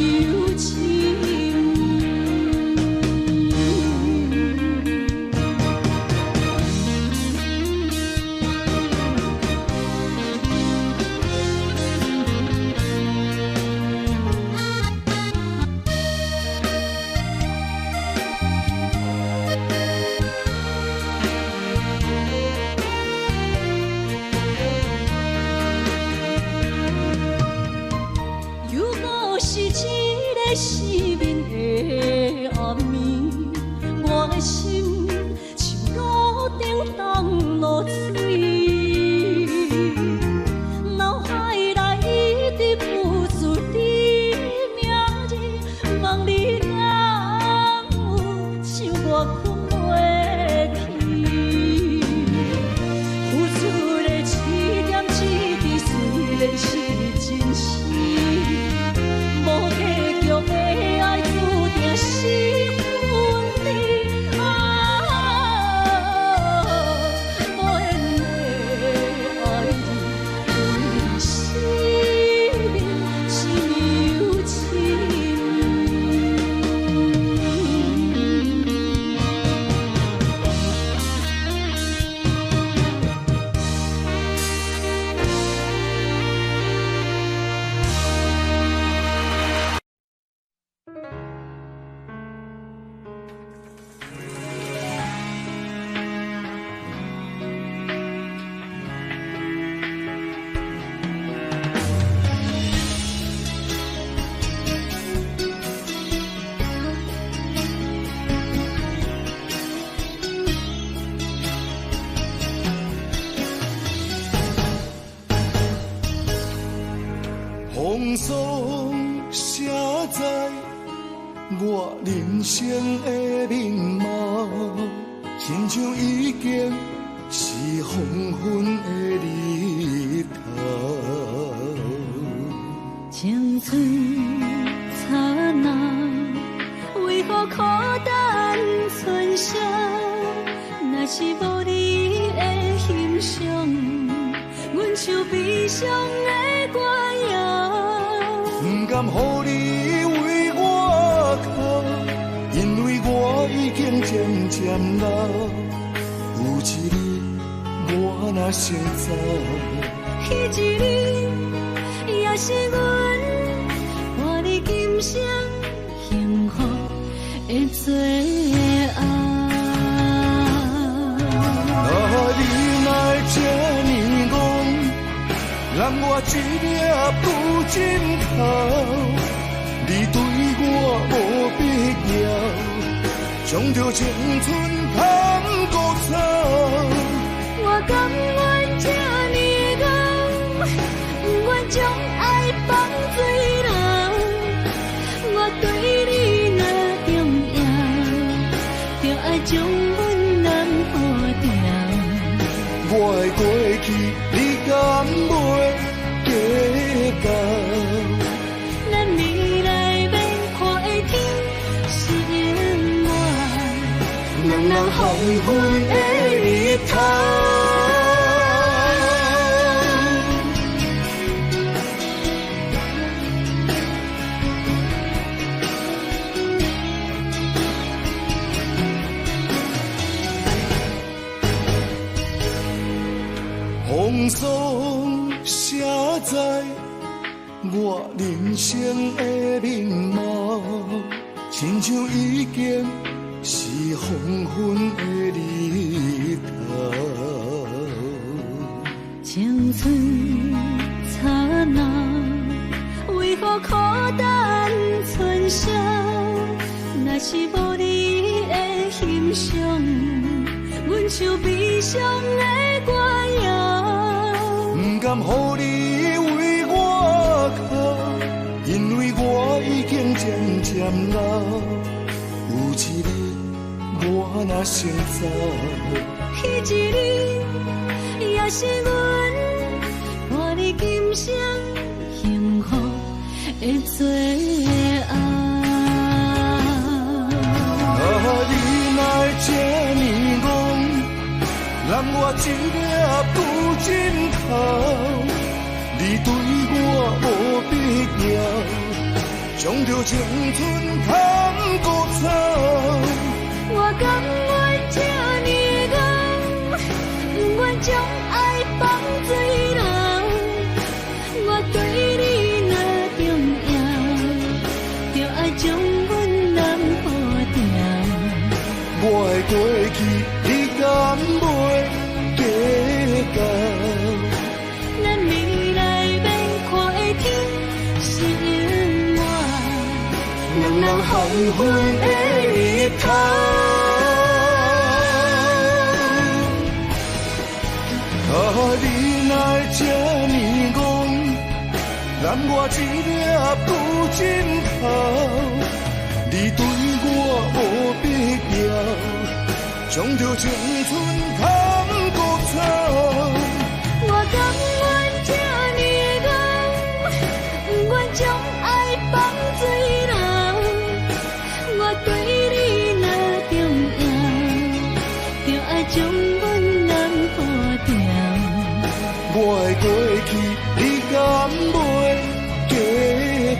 柔情。如果是一个失眠的暗暝，我的心像路顶东落水，脑海内一直浮出你名字，望你敢有像我困袂去，付出的一点一滴虽然是真实。无结局的爱，注定是分离。无缘的爱，为生是柔情。生的面貌，亲像已经是黄昏的日头。青春刹那，为何孤单存剩？若是无你的欣赏，阮像悲伤的歌谣。不甘予你为我哭，因为我已经渐渐老。有一日我若先走，彼一日也是阮伴你今生幸福的最后。你哪这呢戆，让我一粒不尽头。你对我无必要，将着青春通孤草。我甘愿这呢戆，不愿将爱放水流。我对你若重要，就爱将阮人护着。我的过去，你敢袂计较？咱未来免看的天是永远，人人黄昏的日头。风霜写在我人生的面貌，亲像已经是黄昏的日头。青春刹那，为何孤单存剩？若是无你的欣赏，阮像悲伤的歌谣。不甘予你为我哭，因为我已经渐渐老。有一日我若先走，彼一日也是阮伴你今生幸福的最后。你哪这呢戆，让我一粒不尽头。你对我无必要，将着青春通孤草。我甘愿这呢戆，不愿将爱放水流。我对你若重要，就爱将阮人护着。我的过去，你敢袂计较？咱未来免看的天是永远，人人黄昏的日头。你哪这呢戆，让我一粒不尽头。你对我无必要，将着青春通孤草。我甘愿这呢戆，不愿将爱放水流。我对你若重要，就爱将阮人护着。我的过去，你敢袂计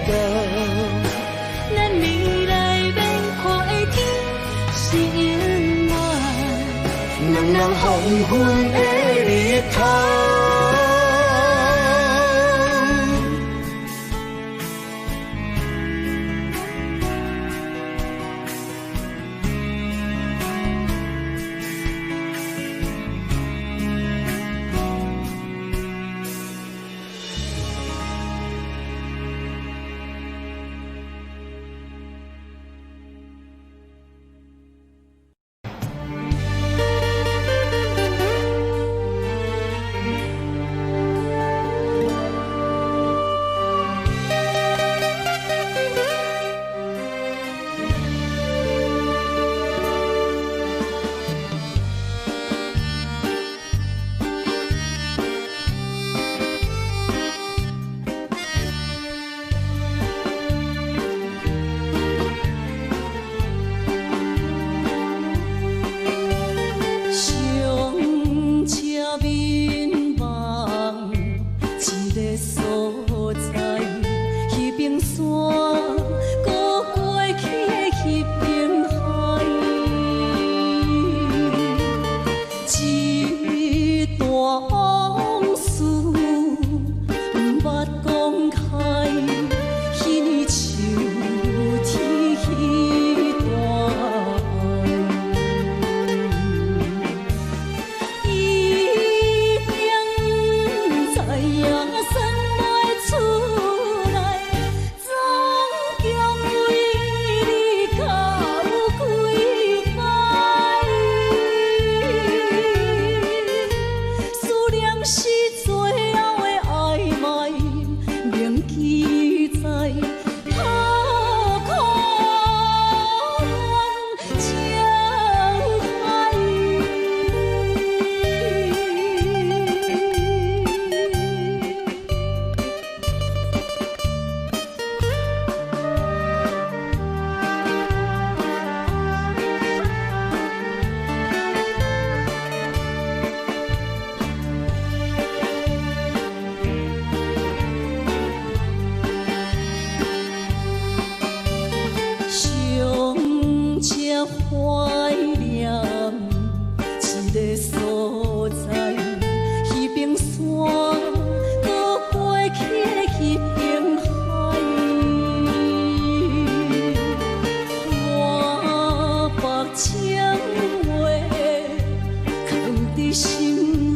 较？咱未来免看的天是永远，人人黄昏的日头。念一个所在，彼边山，搁飞起彼边海。我把情话藏伫心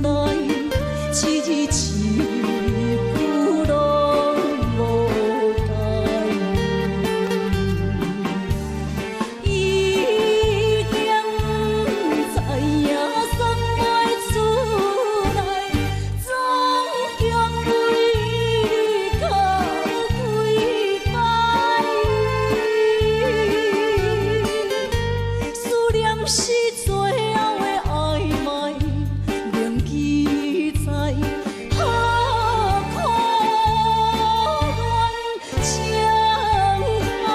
内，一字一句拢无改。伊竟不知影送袂出来，总强为伊靠几摆。思念是最后的暧昧，铭记在何苦恋情海。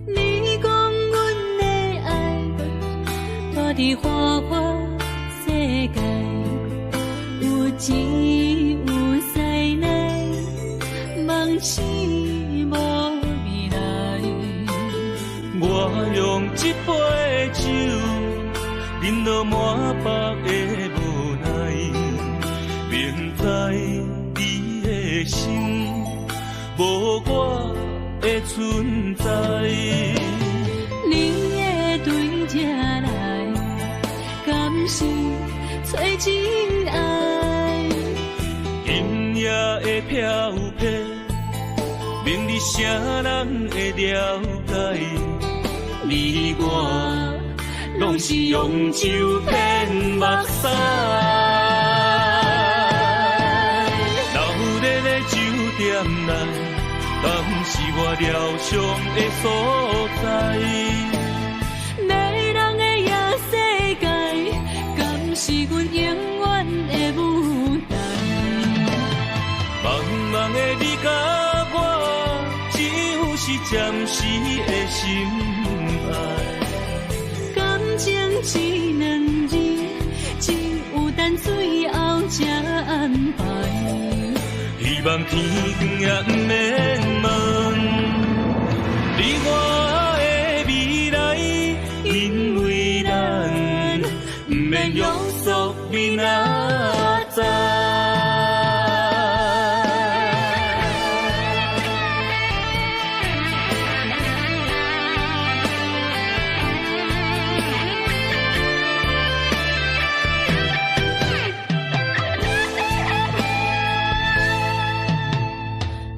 你讲阮的爱，住伫花花世界，有钱有势来，梦醒无未来。我用一杯酒，饮落满腹的无奈，明知你的心无我的存在。你的对这来，敢是找真爱？今夜的飘泊，明日谁人会了解？你我拢是用酒骗目屎，流连的酒店内，敢是我疗伤的所在？迷人的夜世界，敢是阮永远的舞台？茫茫的你甲我，只有是暂时的心爱。感情只两字，只有等最后才安排。希望天光也不免问，你我的未来，因为咱不免约束明仔载。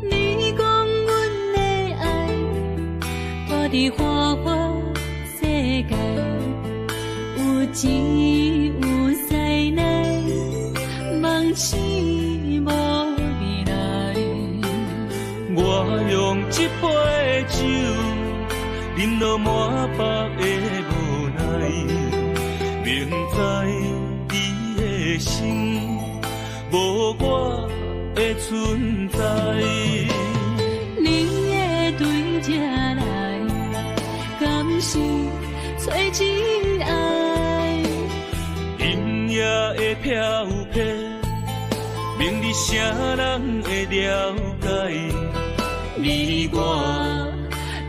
你讲阮的爱，住伫花花世界，有钱有势来，梦醒无未来。我用一杯酒，饮落满腹的无奈，明知你的心无我的存在。你的对这来，敢是找真爱？今夜的飘泊，明日谁人会了解？你我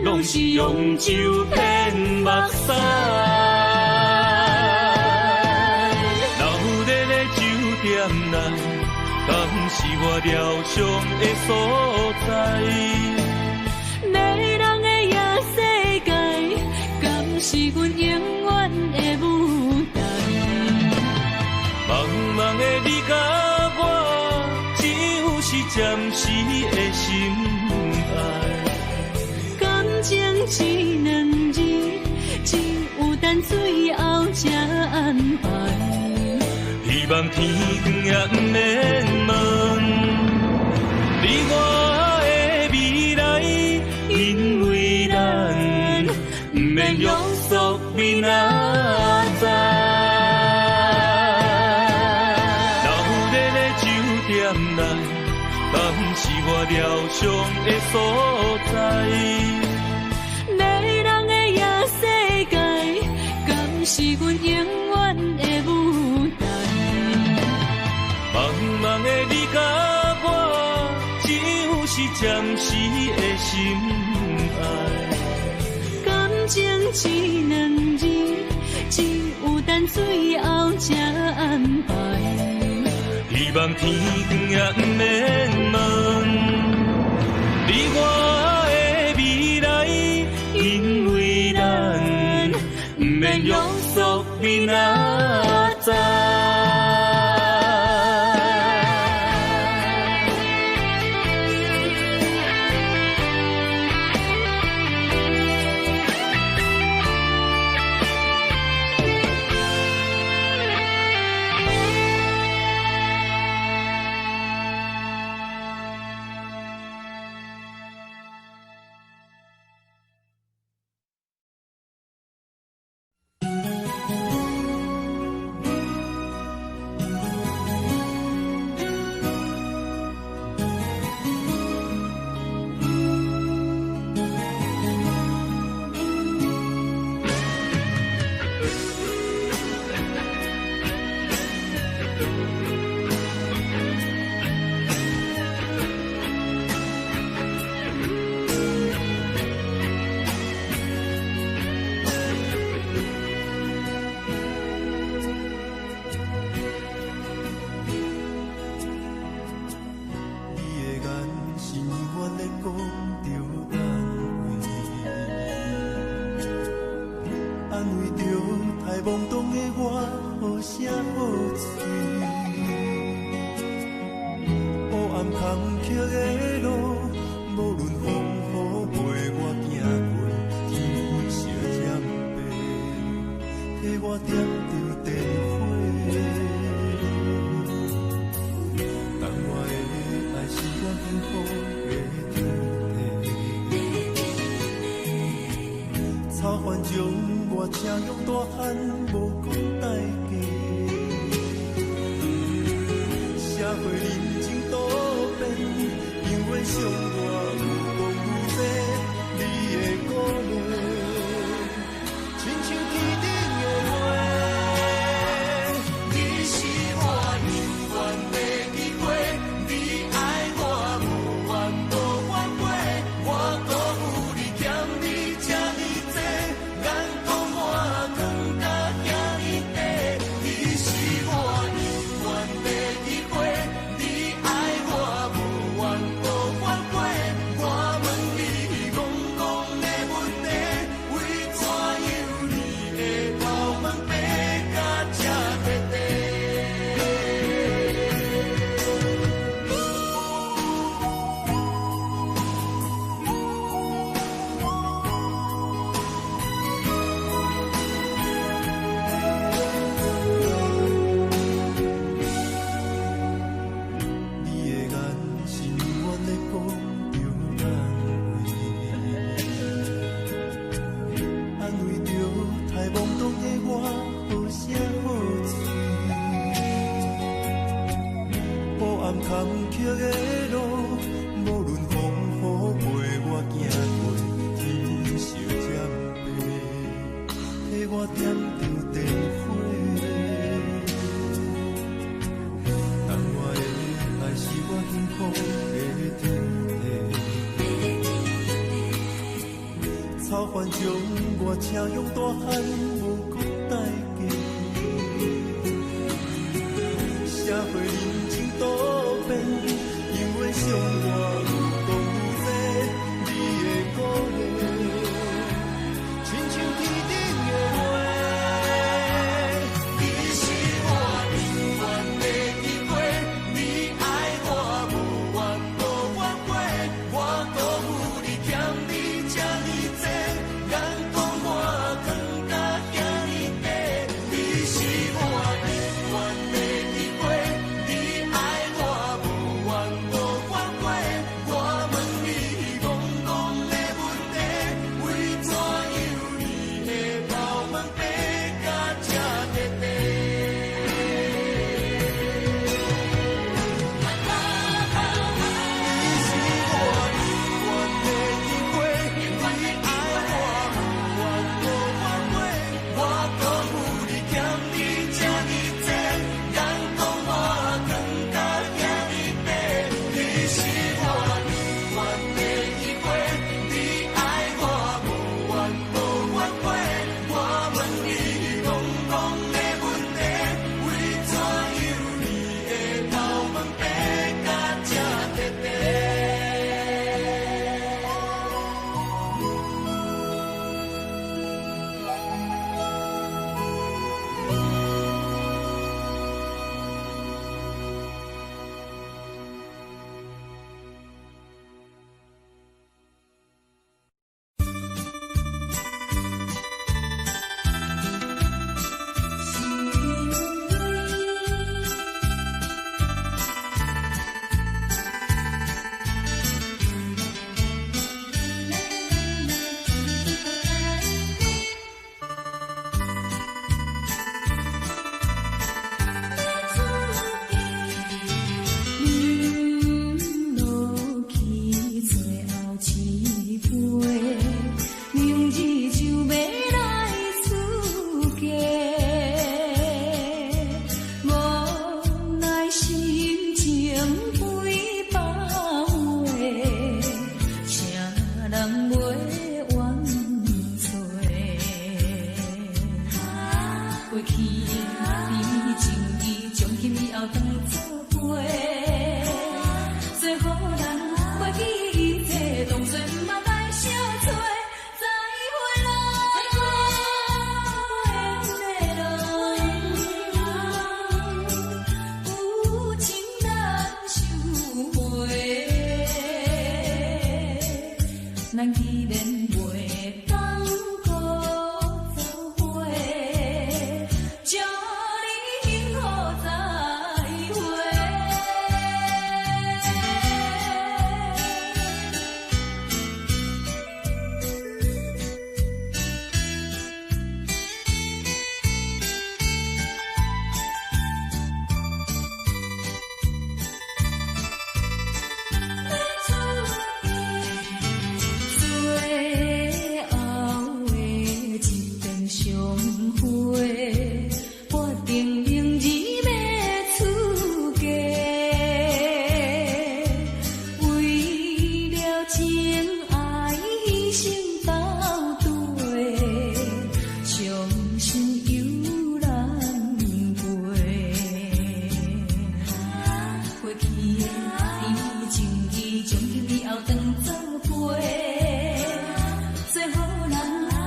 拢是用酒骗目屎，流连的酒店内，敢是我疗伤的所在？迷人的夜世界，敢是阮永远的舞台？茫茫的你甲我，只有是暂时的心爱。感情只两字，只等最后才安排。希望天光也不免问，你我的未来，因为咱不免约束明仔载。老日的酒店内，敢是我疗伤的所在？迷人的夜世界，敢是阮永远的舞台？茫茫的你甲我，就是暂时的心爱。感情只两字，只有等最后才安排。希望天光也不免问，你我的未来，因为咱不免约束明仔载。你这眼光我过去你情意，从今以后当作陪。做好人，袂记一切，当作毋捌来相找。再会啦，有情难收回。咱既然袂当搁做伙，祝你幸福再会。最后的一遍相会，我定仍然要出家。为了情爱牺牲到底，相信有人陪。过去的你情意，从今以后当作陪。做好人，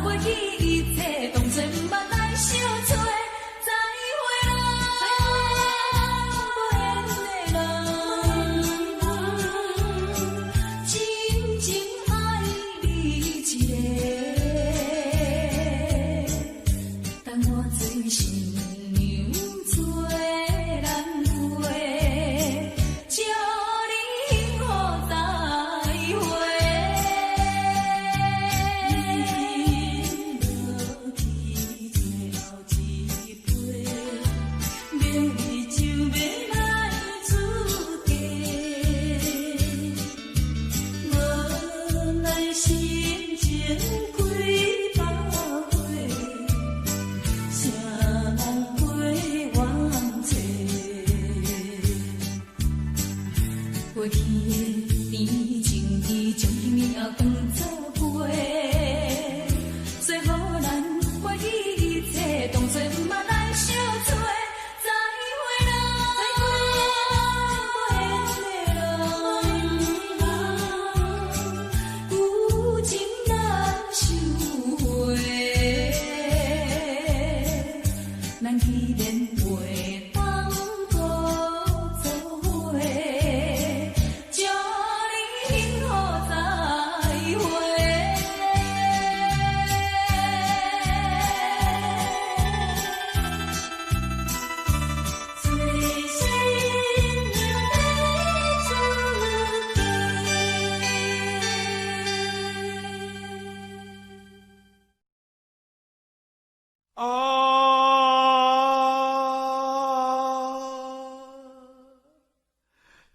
袂记一切，当作毋捌来相找。再会啦，无缘的人，真情爱你一个。等我做新娘做人陪，祝你幸福再会。过去的甜情意，从今以后当作陪。做好人，袂记一切，当作毋捌来相找。再会啦，有情难收回。咱既然袂当搁做伙，祝你幸福再会。最新娘要出家。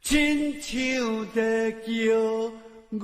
亲像在叫我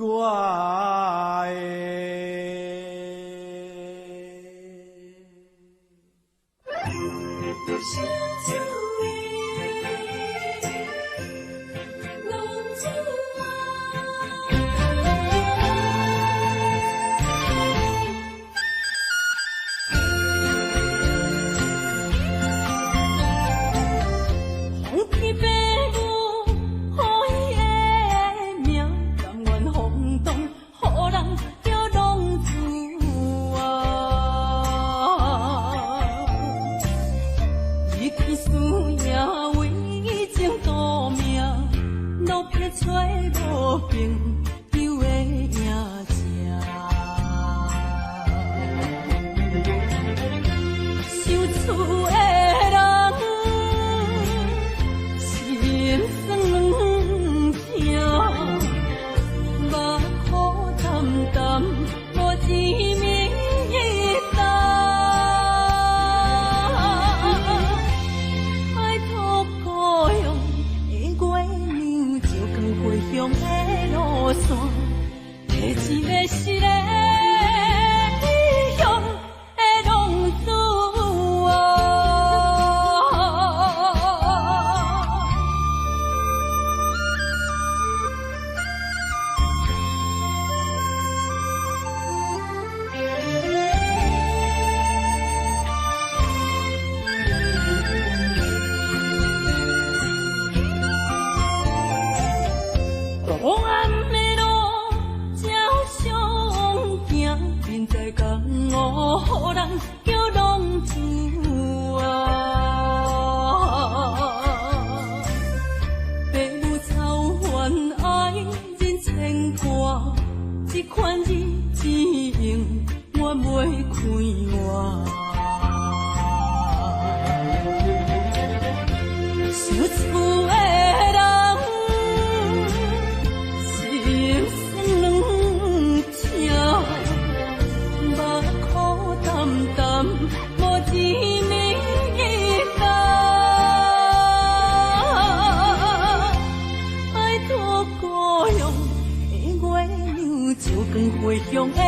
光回乡的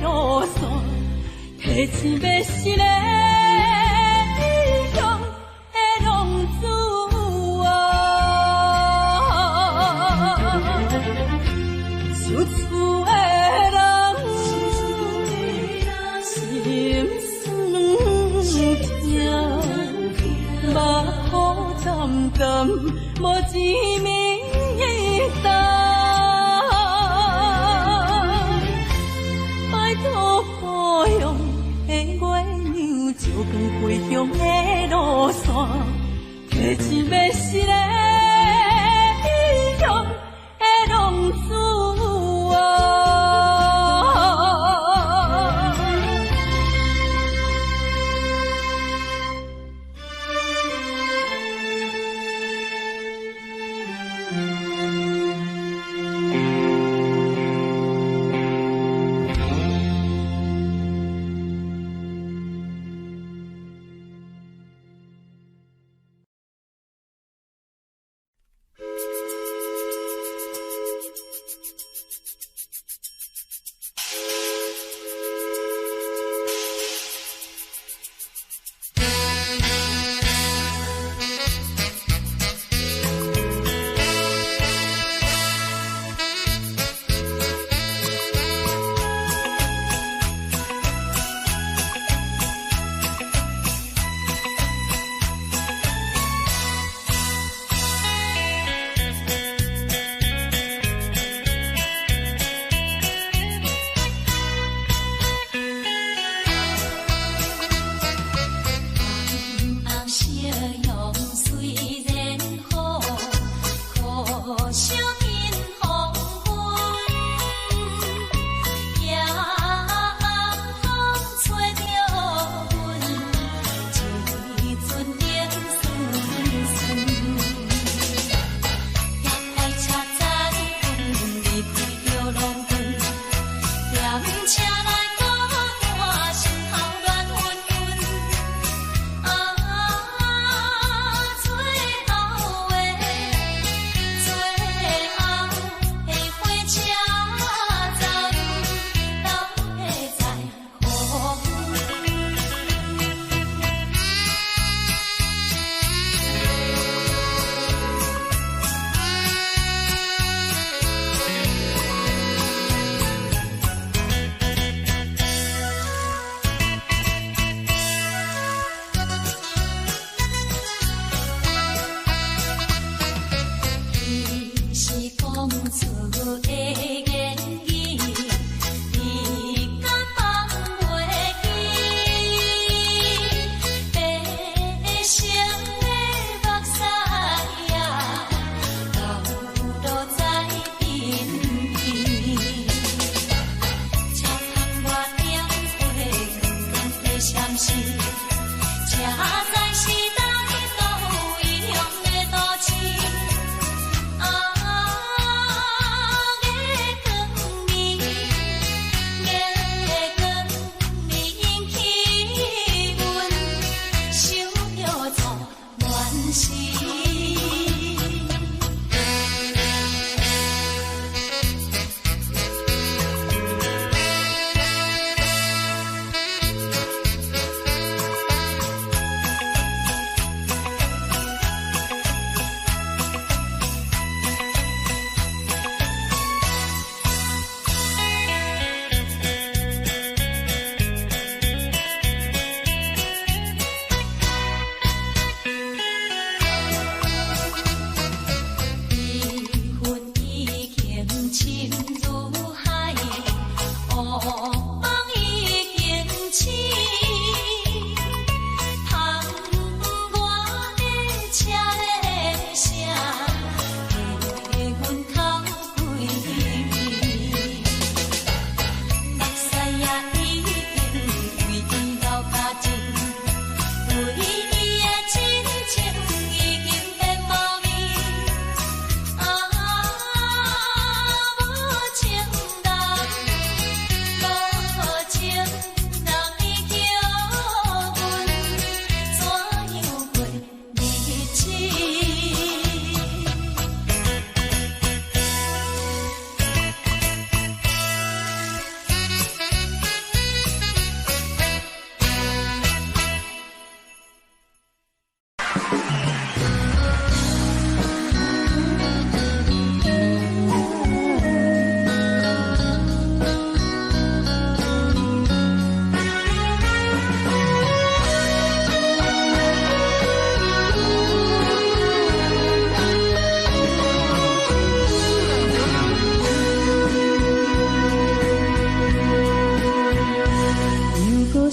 路线，提醒要是个异乡的浪子想厝的人心酸痛，目眶淡淡无一面灯。照光回乡的路线，提醒要是个异乡的浪子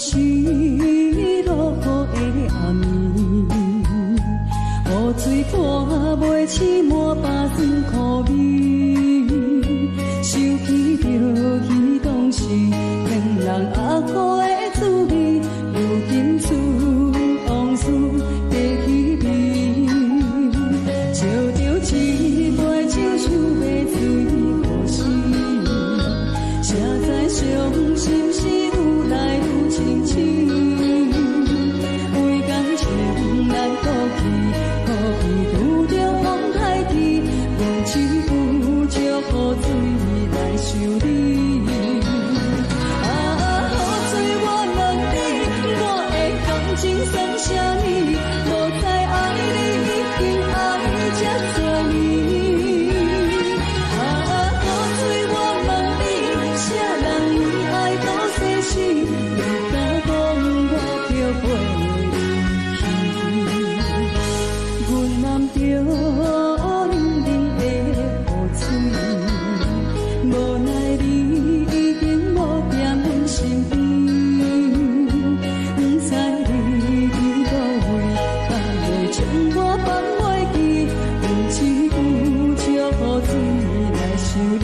是落雨的暗暝，雨水看袂起满巴酸苦味，想起着彼当时恋人阿苦的滋味，如今厝往事在起味，烧着一杯酒想要醉可惜，谁知伤心事愈来愈清醒，为感情来哭泣，哭泣拄着风台天，无知有借雨水来修理。雨水我问你，我的感情算啥物？无知爱你已经爱这多年。雨水我问你，啥人为爱到生死？你敢讲我着陪你去？阮难着冷冷的雨水，无奈你已经无在阮身边。不知你伫倒位，敢会将我放袂记？有只有借雨水来想你。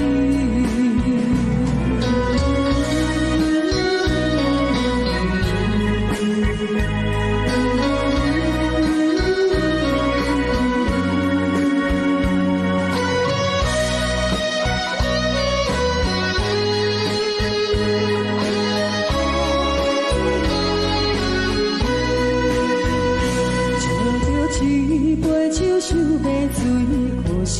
一杯酒想要醉，可惜